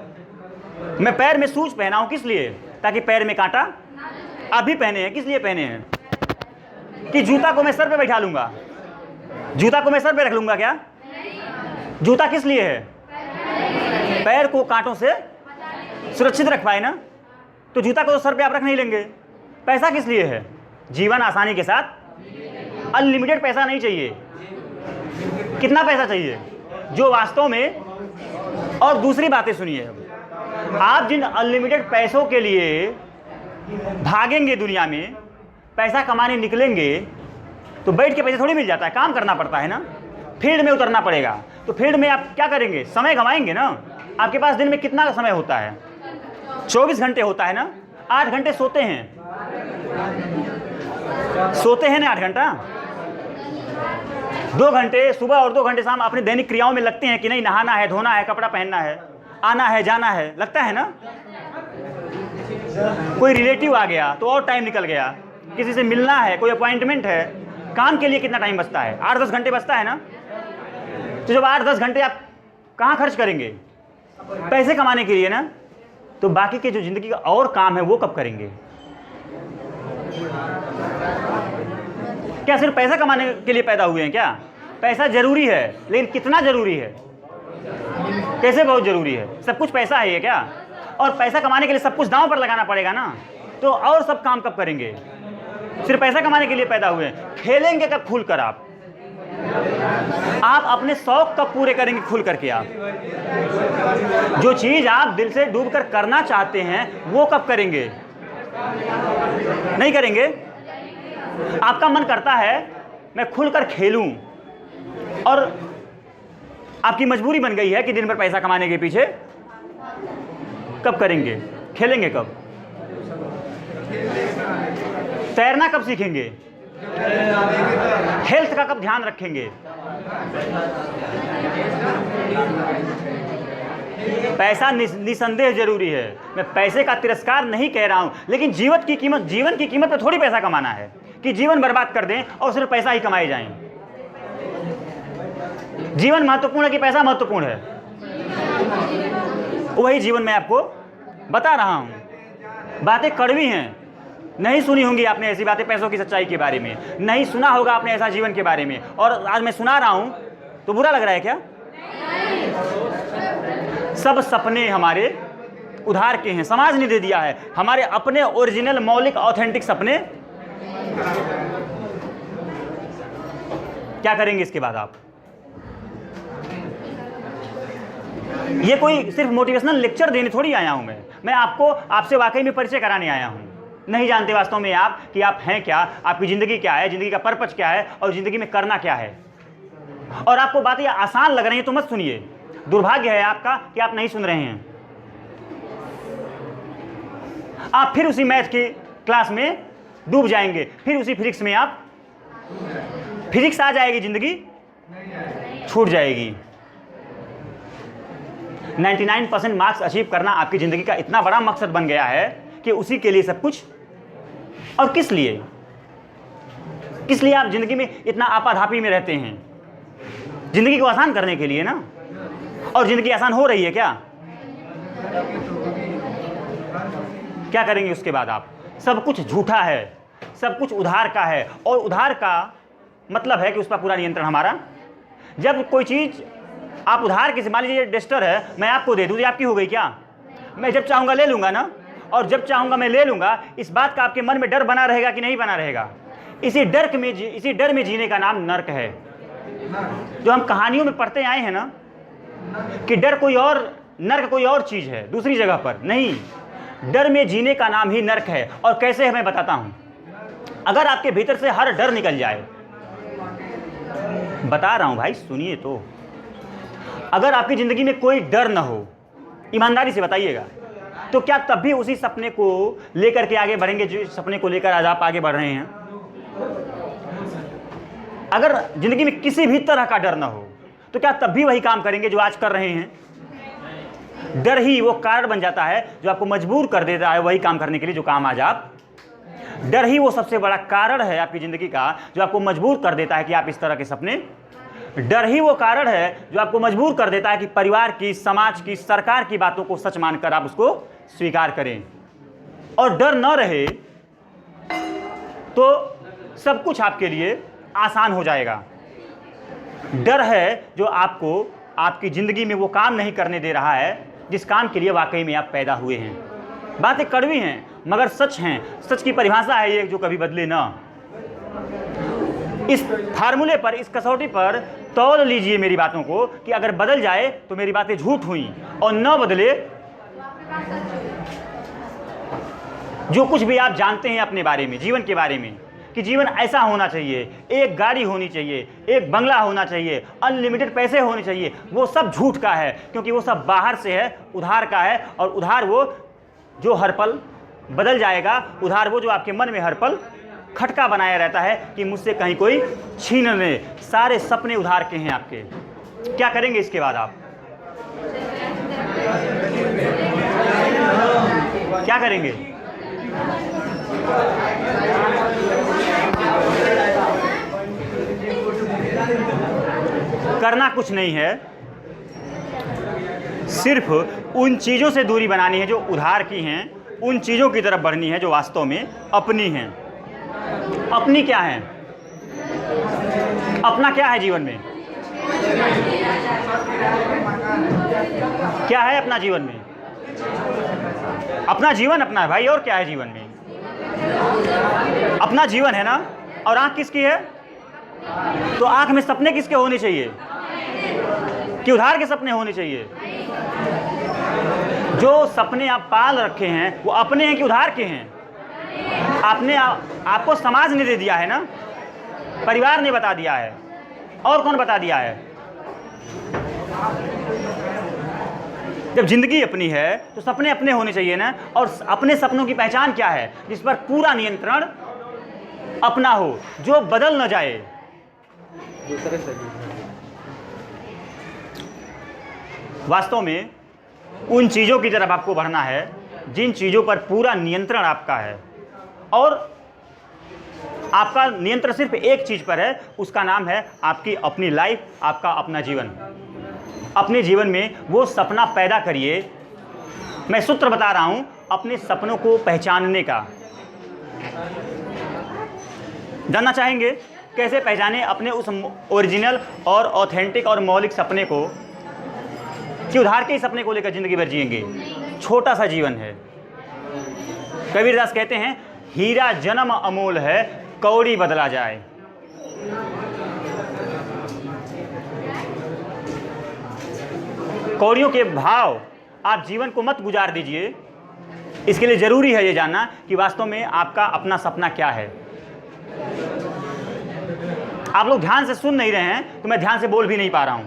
मैं पैर में शूज पहना हूं, किस लिए? ताकि पैर में कांटा अभी पहने हैं। किस लिए पहने हैं? कि जूता को मैं सर पे बैठा लूंगा। जूता को मैं सर पे रख लूंगा क्या? जूता किस लिए है? पैर को कांटों से सुरक्षित रख पाए ना। तो जूता को तो सर पे आप रख नहीं लेंगे। पैसा किस लिए है? जीवन आसानी के साथ। अनलिमिटेड पैसा नहीं चाहिए। कितना पैसा चाहिए? जो वास्तव में। और दूसरी बातें सुनिए, आप जिन अनलिमिटेड पैसों के लिए भागेंगे दुनिया में, पैसा कमाने निकलेंगे, तो बैठ के पैसे थोड़ी मिल जाता है, काम करना पड़ता है ना। फील्ड में उतरना पड़ेगा। तो फील्ड में आप क्या करेंगे? समय गंवाएंगे ना। आपके पास दिन में कितना समय होता है? 24 घंटे होता है ना। 8 घंटे सोते हैं ना, 8 घंटा। 2 घंटे सुबह और 2 घंटे शाम अपनी दैनिक क्रियाओं में लगते हैं कि नहीं? नहाना है, धोना है, कपड़ा पहनना है, आना है, जाना है, लगता है ना। कोई रिलेटिव आ गया तो और टाइम निकल गया, किसी से मिलना है, कोई अपॉइंटमेंट है, काम के लिए कितना टाइम बचता है? 8-10 घंटे बचता है ना। तो जब 8-10 घंटे आप कहाँ खर्च करेंगे? पैसे कमाने के लिए ना। तो बाकी के जो जिंदगी का और काम है वो कब करेंगे? क्या सिर्फ पैसा कमाने के लिए पैदा हुए हैं क्या? पैसा जरूरी है, लेकिन कितना जरूरी है? कैसे बहुत जरूरी है? सब कुछ पैसा है ये क्या? और पैसा कमाने के लिए सब कुछ दांव पर लगाना पड़ेगा ना। तो और सब काम कब करेंगे? सिर्फ पैसा कमाने के लिए पैदा हुए हैं। खेलेंगे कब खुलकर? आप अपने शौक कब पूरे करेंगे खुल करके? आप जो चीज आप दिल से डूबकर करना चाहते हैं वो कब करेंगे? नहीं करेंगे। आपका मन करता है मैं खुलकर खेलूं, और आपकी मजबूरी बन गई है कि दिन भर पैसा कमाने के पीछे। कब करेंगे? खेलेंगे कब? तैरना कब सीखेंगे? हेल्थ का कब ध्यान रखेंगे? पैसा निसंदेह जरूरी है। मैं पैसे का तिरस्कार नहीं कह रहा हूं, लेकिन जीवन की कीमत पे थोड़ी पैसा कमाना है कि जीवन बर्बाद कर दें और सिर्फ पैसा ही कमाए जाएं। जीवन महत्वपूर्ण है कि पैसा महत्वपूर्ण है? वही जीवन मैं आपको बता रहा हूं। बातें कड़वी हैं, नहीं सुनी होंगी आपने ऐसी बातें पैसों की सच्चाई के बारे में, नहीं सुना होगा आपने ऐसा जीवन के बारे में, और आज मैं सुना रहा हूं तो बुरा लग रहा है क्या? सब सपने हमारे उधार के हैं, समाज ने दे दिया है। हमारे अपने ओरिजिनल, मौलिक, ऑथेंटिक सपने। क्या करेंगे इसके बाद आप? ये कोई सिर्फ मोटिवेशनल लेक्चर देने थोड़ी आया हूं मैं आपसे वाकई में परिचय कराने आया हूं। नहीं जानते वास्तव में आप कि आप हैं क्या, आपकी ज़िंदगी क्या है, ज़िंदगी का पर्पस क्या है, और ज़िंदगी में करना क्या है। और आपको बातें आसान लग रही हैं तो मत सुनिए। दुर्भाग्य है आपका कि आप नहीं सुन रहे हैं। आप फिर उसी मैथ की क्लास में डूब जाएंगे, फिर उसी फिजिक्स में आप फिजिक्स आ जाएगी, ज़िंदगी छूट जाएगी। 99% मार्क्स अचीव करना आपकी ज़िंदगी का इतना बड़ा मकसद बन गया है कि उसी के लिए सब कुछ। और किस लिए आप ज़िंदगी में इतना आपाधापी में रहते हैं? ज़िंदगी को आसान करने के लिए ना। और ज़िंदगी आसान हो रही है क्या? क्या करेंगे उसके बाद आप? सब कुछ झूठा है, सब कुछ उधार का है, और उधार का मतलब है कि उस पर पूरा नियंत्रण हमारा। जब कोई चीज़ आप उधार किसी, मान लीजिए डस्टर है, मैं आपको दे दूँ, ये आपकी हो गई क्या? मैं जब चाहूँगा ले लूँगा ना, और जब चाहूँगा मैं ले लूँगा। इस बात का आपके मन में डर बना रहेगा कि नहीं बना रहेगा? इसी डर में जीने का नाम नर्क है। जो हम कहानियों में पढ़ते आए हैं ना कि डर कोई और, नर्क कोई और चीज़ है दूसरी जगह पर, नहीं, डर में जीने का नाम ही नर्क है। और कैसे है मैं बताता हूँ। अगर आपके भीतर से हर डर निकल जाए, बता रहा हूँ भाई सुनिए तो, अगर आपकी ज़िंदगी में कोई डर ना हो, ईमानदारी से बताइएगा, तो क्या तब भी उसी सपने को लेकर के आगे बढ़ेंगे जो सपने को लेकर आज आप आगे बढ़ रहे हैं? अगर ज़िंदगी में किसी भी तरह का डर ना हो, तो क्या तब भी वही काम करेंगे जो आज कर रहे हैं? डर ही वो कारण बन जाता है जो आपको मजबूर कर देता है वही काम करने के लिए जो काम आज आप। डर ही वो सबसे बड़ा कारण है आपकी ज़िंदगी का जो आपको मजबूर कर देता है कि आप इस तरह के सपने। डर ही वो कारण है जो आपको मजबूर कर देता है कि परिवार की, समाज की, सरकार की बातों को सच मानकर आप उसको स्वीकार करें। और डर न रहे तो सब कुछ आपके लिए आसान हो जाएगा। डर है जो आपको आपकी ज़िंदगी में वो काम नहीं करने दे रहा है जिस काम के लिए वाकई में आप पैदा हुए हैं। बातें कड़वी हैं मगर सच हैं। सच की परिभाषा है ये जो कभी बदले ना। इस फार्मूले पर, इस कसौटी पर तौल लीजिए मेरी बातों को कि अगर बदल जाए तो मेरी बातें झूठ हुई, और न बदले जो कुछ भी आप जानते हैं अपने बारे में, जीवन के बारे में, कि जीवन ऐसा होना चाहिए, एक गाड़ी होनी चाहिए, एक बंगला होना चाहिए, अनलिमिटेड पैसे होने चाहिए, वो सब झूठ का है। क्योंकि वो सब बाहर से है, उधार का है। और उधार वो जो हर पल बदल जाएगा, उधार वो जो आपके मन में हर पल खटका बनाया रहता है कि मुझसे कहीं कोई छीन न ले। सारे सपने उधार के हैं आपके। क्या करेंगे इसके बाद आप? क्या करेंगे? करना कुछ नहीं है, सिर्फ उन चीज़ों से दूरी बनानी है जो उधार की हैं, उन चीज़ों की तरफ बढ़नी है जो वास्तव में अपनी हैं। अपनी क्या है? अपना क्या है जीवन में? क्या है अपना जीवन में? अपना जीवन अपना है भाई, और क्या है जीवन में? अपना जीवन है ना। और आंख किसकी है? तो आंख में सपने किसके होने चाहिए? कि उधार के सपने होने चाहिए? जो सपने आप पाल रखे हैं वो अपने हैं कि उधार के हैं? आपको समाज ने दे दिया है ना, परिवार ने बता दिया है, और कौन बता दिया है? जब जिंदगी अपनी है तो सपने अपने होने चाहिए ना। और अपने सपनों की पहचान क्या है? जिस पर पूरा नियंत्रण अपना हो, जो बदल न जाए। वास्तव में उन चीज़ों की तरफ आपको बढ़ना है जिन चीज़ों पर पूरा नियंत्रण आपका है। और आपका नियंत्रण सिर्फ एक चीज़ पर है, उसका नाम है आपकी अपनी लाइफ, आपका अपना जीवन। अपने जीवन में वो सपना पैदा करिए। मैं सूत्र बता रहा हूं अपने सपनों को पहचानने का। जानना चाहेंगे कैसे पहचाने अपने उस ओरिजिनल और ऑथेंटिक और मौलिक सपने को, कि उधार के ही सपने को लेकर जिंदगी भर जिएंगे? छोटा सा जीवन है। कबीरदास कहते हैं, हीरा जन्म अमोल है, कौड़ी बदला जाए। कौड़ियों के भाव आप जीवन को मत गुजार दीजिए। इसके लिए जरूरी है ये जानना कि वास्तव में आपका अपना सपना क्या है। आप लोग ध्यान से सुन नहीं रहे हैं तो मैं ध्यान से बोल भी नहीं पा रहा हूं।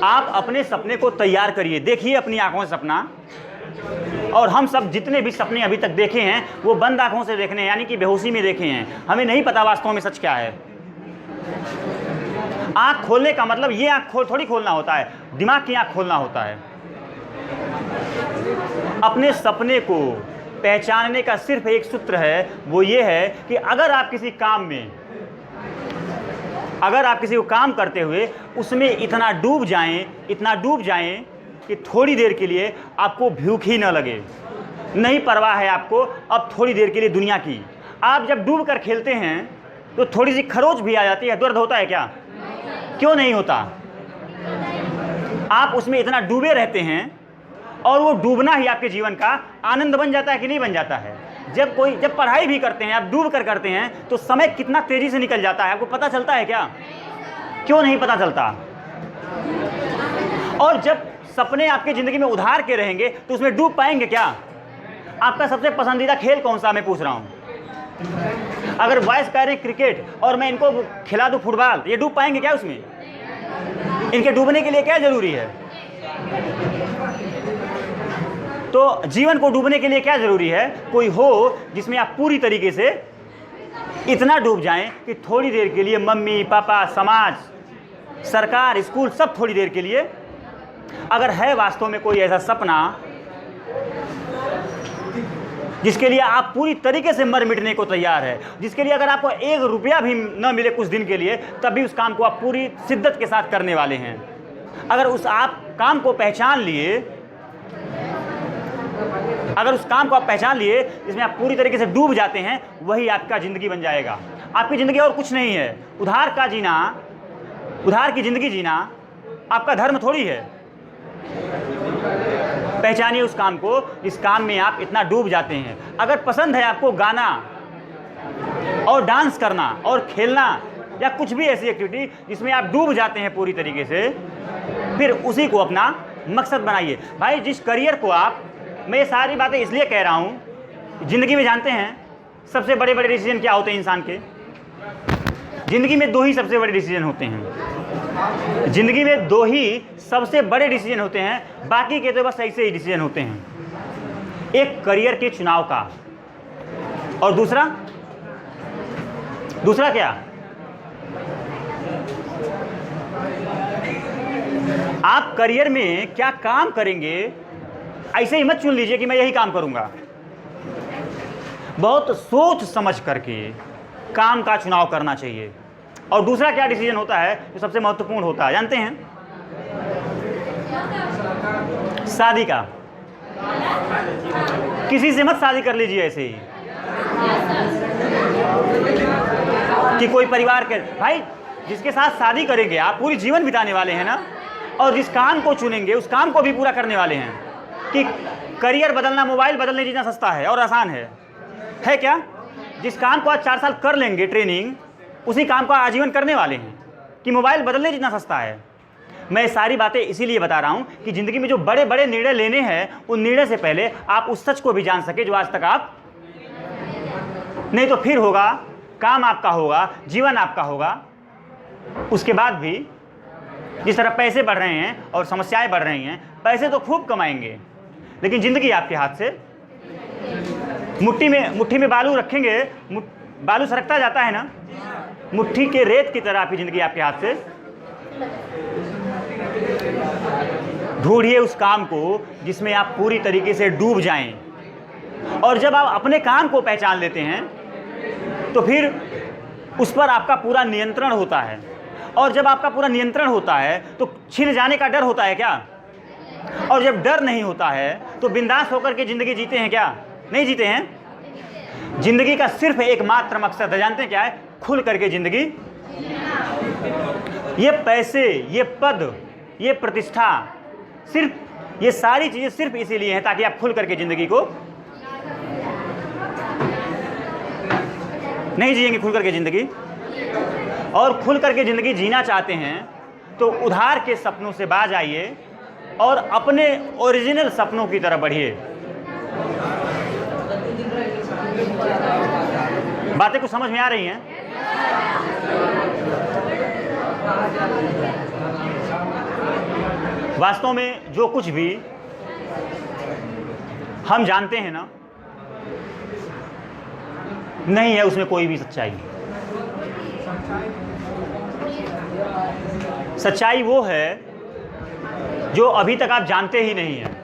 आप अपने सपने को तैयार करिए, देखिए अपनी आंखों से सपना। और हम सब जितने भी सपने अभी तक देखे हैं वो बंद आंखों से देखने हैं, यानी कि बेहोशी में देखे हैं। हमें नहीं पता वास्तव में सच क्या है। आंख खोलने का मतलब ये आंख थोड़ी खोलना होता है, दिमाग की आंख खोलना होता है। अपने सपने को पहचानने का सिर्फ एक सूत्र है, वो ये है कि अगर आप किसी काम में, अगर आप किसी को काम करते हुए उसमें इतना डूब जाएं कि थोड़ी देर के लिए आपको भूख ही न लगे। नहीं परवाह है आपको अब थोड़ी देर के लिए दुनिया की। आप जब डूब कर खेलते हैं तो थोड़ी सी खरोच भी आ जाती है, दर्द होता है क्या? क्यों नहीं होता? आप उसमें इतना डूबे रहते हैं और वो डूबना ही आपके जीवन का आनंद बन जाता है कि नहीं बन जाता है? जब पढ़ाई भी करते हैं आप डूब कर करते हैं तो समय कितना तेजी से निकल जाता है, आपको पता चलता है क्या? क्यों नहीं पता चलता? और जब सपने आपकी ज़िंदगी में उधार के रहेंगे तो उसमें डूब पाएंगे क्या? आपका सबसे पसंदीदा खेल कौन सा, मैं पूछ रहा हूँ? अगर बॉयज़ कह रहे हैं क्रिकेट और मैं इनको खिला दूँ फुटबॉल, ये डूब पाएंगे क्या उसमें? इनके डूबने के लिए क्या ज़रूरी है? तो जीवन को डूबने के लिए क्या ज़रूरी है? कोई हो जिसमें आप पूरी तरीके से इतना डूब जाएं कि थोड़ी देर के लिए मम्मी पापा, समाज, सरकार, स्कूल सब थोड़ी देर के लिए, अगर है वास्तव में कोई ऐसा सपना जिसके लिए आप पूरी तरीके से मर मिटने को तैयार है, जिसके लिए अगर आपको 1 रुपया भी न मिले कुछ दिन के लिए, तब भी उस काम को आप पूरी शिद्दत के साथ करने वाले हैं। अगर उस काम को पहचान लिए, जिसमें आप पूरी तरीके से डूब जाते हैं, वही आपका ज़िंदगी बन जाएगा। आपकी ज़िंदगी और कुछ नहीं है। उधार की ज़िंदगी जीना आपका धर्म थोड़ी है। पहचानिए उस काम को जिस काम में आप इतना डूब जाते हैं। अगर पसंद है आपको गाना और डांस करना और खेलना या कुछ भी ऐसी एक्टिविटी जिसमें आप डूब जाते हैं पूरी तरीके से, फिर उसी को अपना मकसद बनाइए। भाई, जिस करियर को मैं ये सारी बातें इसलिए कह रहा हूँ, ज़िंदगी में जानते हैं सबसे बड़े बड़े डिसीजन क्या होते हैं इंसान के? ज़िंदगी में 2 ही सबसे बड़े डिसीजन होते हैं। ज़िंदगी में 2 ही सबसे बड़े डिसीजन होते हैं, बाकी के तो बस ऐसे ही डिसीजन होते हैं। एक करियर के चुनाव का, और दूसरा क्या? आप करियर में क्या काम करेंगे ऐसे ही मत चुन लीजिए कि मैं यही काम करूंगा। बहुत सोच समझ करके काम का चुनाव करना चाहिए। और दूसरा क्या डिसीजन होता है जो सबसे महत्वपूर्ण होता है, जानते हैं? शादी का। किसी से मत शादी कर लीजिए ऐसे ही कि कोई परिवार के। भाई, जिसके साथ शादी करेंगे आप पूरी जीवन बिताने वाले हैं ना, और जिस काम को चुनेंगे उस काम को भी पूरा करने वाले हैं। कि करियर बदलना मोबाइल बदलने जितना सस्ता है और आसान है क्या? जिस काम को आज 4 साल कर लेंगे ट्रेनिंग, उसी काम को आजीवन करने वाले हैं। कि मोबाइल बदलने जितना सस्ता है। मैं सारी बातें इसीलिए बता रहा हूँ कि ज़िंदगी में जो बड़े बड़े निर्णय लेने हैं, उन निर्णय से पहले आप उस सच को भी जान सके जो आज तक आप नहीं, तो फिर होगा काम आपका होगा, जीवन आपका होगा। उसके बाद भी जिस तरह पैसे बढ़ रहे हैं और समस्याएं बढ़ रही हैं, पैसे तो खूब कमाएंगे, लेकिन ज़िंदगी आपके हाथ से, मुट्ठी में बालू रखेंगे, बालू सरकता जाता है ना, मुट्ठी के रेत की तरह आपकी ज़िंदगी आपके हाथ से। ढूंढिए उस काम को जिसमें आप पूरी तरीके से डूब जाएं। और जब आप अपने काम को पहचान लेते हैं तो फिर उस पर आपका पूरा नियंत्रण होता है। और जब आपका पूरा नियंत्रण होता है तो छिन जाने का डर होता है क्या? और जब डर नहीं होता है तो बिंदास होकर के ज़िंदगी जीते हैं क्या? नहीं जीते हैं। ज़िंदगी का सिर्फ एकमात्र मकसद है, जानते हैं क्या है? खुल करके ज़िंदगी। ये पैसे, ये पद, ये प्रतिष्ठा, सिर्फ ये सारी चीज़ें सिर्फ इसीलिए हैं ताकि आप खुल करके ज़िंदगी को नहीं जिएंगे। खुल करके ज़िंदगी, और खुल करके ज़िंदगी जीना चाहते हैं तो उधार के सपनों से बाज आइए और अपने ओरिजिनल सपनों की तरफ बढ़िए। बातें कुछ समझ में आ रही हैं? वास्तव में जो कुछ भी हम जानते हैं ना, नहीं है उसमें कोई भी सच्चाई। सच्चाई वो है जो अभी तक आप जानते ही नहीं हैं।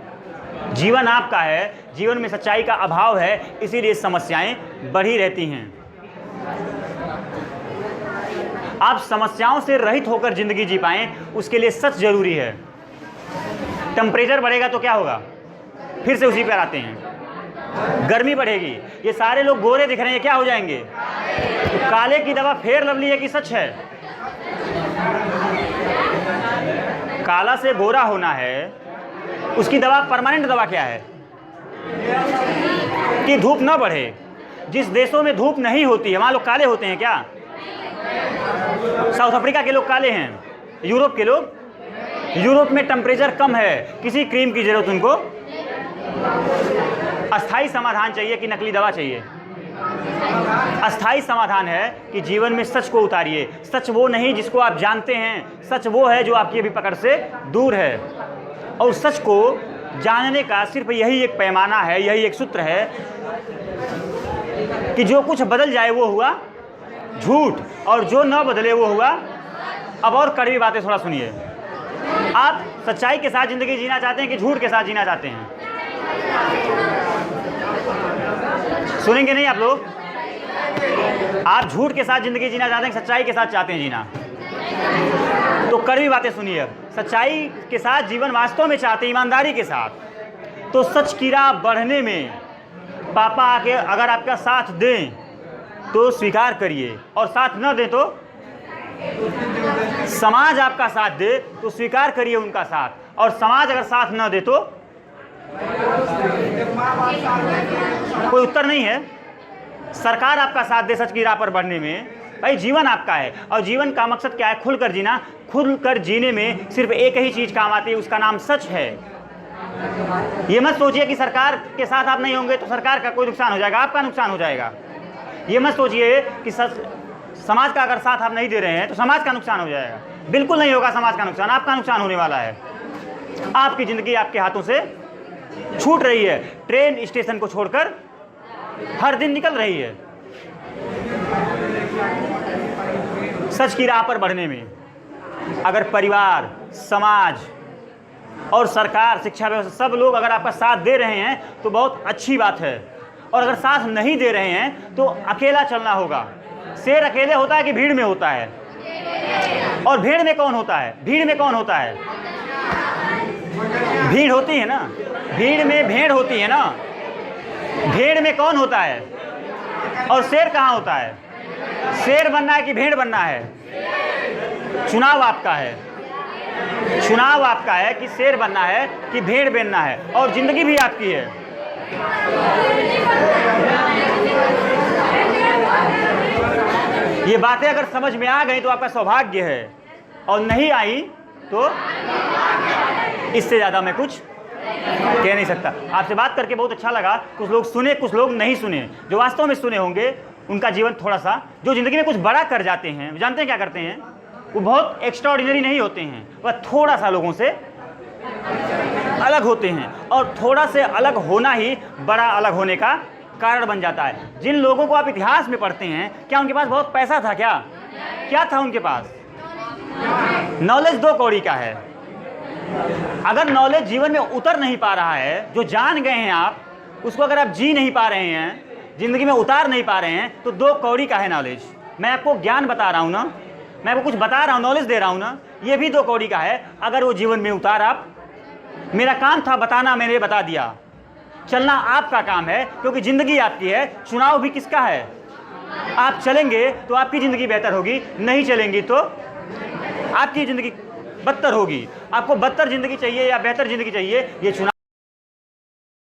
जीवन आपका है, जीवन में सच्चाई का अभाव है, इसीलिए समस्याएं बढ़ी रहती हैं। आप समस्याओं से रहित होकर जिंदगी जी पाएं, उसके लिए सच जरूरी है। टेम्परेचर बढ़ेगा तो क्या होगा? फिर से उसी पर आते हैं। गर्मी बढ़ेगी। ये सारे लोग गोरे दिख रहे हैं, क्या हो जाएंगे? तो काले की दवा फेयर लवली है कि सच है? काला से गोरा होना है, उसकी दवा, परमानेंट दवा क्या है? कि धूप ना बढ़े। जिस देशों में धूप नहीं होती है वहाँ लोग काले होते हैं क्या? साउथ अफ्रीका के लोग काले हैं, यूरोप के लोग, यूरोप में टेम्परेचर कम है, किसी क्रीम की जरूरत उनको। अस्थाई समाधान चाहिए कि नकली दवा चाहिए? अस्थाई समाधान है कि जीवन में सच को उतारिए। सच वो नहीं जिसको आप जानते हैं, सच वो है जो आपकी अभी पकड़ से दूर है। और सच को जानने का सिर्फ यही एक पैमाना है, यही एक सूत्र है कि जो कुछ बदल जाए वो हुआ झूठ, और जो न बदले वो हुआ। अब और कड़वी बातें थोड़ा सुनिए। आप सच्चाई के साथ ज़िंदगी जीना चाहते हैं कि झूठ के साथ जीना चाहते हैं? सुनेंगे नहीं आप लोग? आप झूठ के साथ ज़िंदगी जीना चाहते हैं, सच्चाई के साथ चाहते हैं जीना? तो कड़वी बातें सुनिए। अब सच्चाई के साथ जीवन वास्तव में चाहते हैं, ईमानदारी के साथ, तो सच की राह बढ़ने में पापा आके अगर आपका साथ दें तो स्वीकार करिए, और साथ न दें तो समाज आपका साथ दे तो स्वीकार करिए उनका साथ, और समाज अगर साथ न दे तो कोई उत्तर नहीं है। सरकार आपका साथ दे सच की राह पर बढ़ने में, भाई जीवन आपका है, और जीवन का मकसद क्या है? खुलकर जीना। खुलकर जीने में सिर्फ एक ही चीज़ काम आती है, उसका नाम सच है। ये मत सोचिए कि सरकार के साथ आप नहीं होंगे तो सरकार का कोई नुकसान हो जाएगा, आपका नुकसान हो जाएगा। ये मत सोचिए कि समाज का अगर साथ आप नहीं दे रहे हैं तो समाज का नुकसान हो जाएगा। बिल्कुल नहीं होगा समाज का नुकसान, आपका नुकसान होने वाला है। आपकी ज़िंदगी आपके हाथों से छूट रही है, ट्रेन स्टेशन को छोड़कर हर दिन निकल रही है सच की राह पर बढ़ने में। अगर परिवार, समाज और सरकार, शिक्षा व्यवस्था, सब लोग अगर आपका साथ दे रहे हैं तो बहुत अच्छी बात है, और अगर साथ नहीं दे रहे हैं तो अकेला चलना होगा। शेर अकेले होता है कि भीड़ में होता है? और भीड़ में कौन होता है? भीड़ में कौन होता है? भीड़ होती है ना, भीड़ में भेड़ होती है ना। भेड़ में कौन होता है? और शेर कहाँ होता है? शेर बनना है कि भेड़ बनना है? चुनाव आपका है, चुनाव आपका है कि शेर बनना है कि भेड़ बनना है, और जिंदगी भी आपकी है। ये बातें अगर समझ में आ गई तो आपका सौभाग्य है, और नहीं आई तो इससे ज़्यादा मैं कुछ कह नहीं सकता। आपसे बात करके बहुत अच्छा लगा। कुछ लोग सुने, कुछ लोग नहीं सुने। जो वास्तव में सुने होंगे उनका जीवन थोड़ा सा, जो ज़िंदगी में कुछ बड़ा कर जाते हैं, जानते हैं क्या करते हैं? वो बहुत एक्स्ट्राऑर्डिनरी नहीं होते हैं, वह थोड़ा सा लोगों से अलग होते हैं, और थोड़ा से अलग होना ही बड़ा अलग होने का कारण बन जाता है। जिन लोगों को आप इतिहास में पढ़ते हैं, क्या उनके पास बहुत पैसा था? क्या था उनके पास? नॉलेज 2 कौड़ी का है। अगर नॉलेज जीवन में उतर नहीं पा रहा है, जो जान गए हैं आप, उसको अगर आप जी नहीं पा रहे हैं, ज़िंदगी में उतार नहीं पा रहे हैं, तो 2 कौड़ी का है नॉलेज। मैं आपको ज्ञान बता रहा हूँ ना, मैं आपको कुछ बता रहा हूँ, नॉलेज दे रहा हूँ ना, ये भी 2 कौड़ी का है। अगर वो जीवन में उतार आप, मेरा काम था बताना, मैंने बता दिया। चलना आपका काम है, क्योंकि ज़िंदगी आपकी है। चुनाव भी किसका है? आप चलेंगे तो आपकी ज़िंदगी बेहतर होगी, नहीं चलेंगी तो आपकी ज़िंदगी बदतर होगी। आपको बदतर ज़िंदगी चाहिए या बेहतर ज़िंदगी चाहिए, ये चुनाव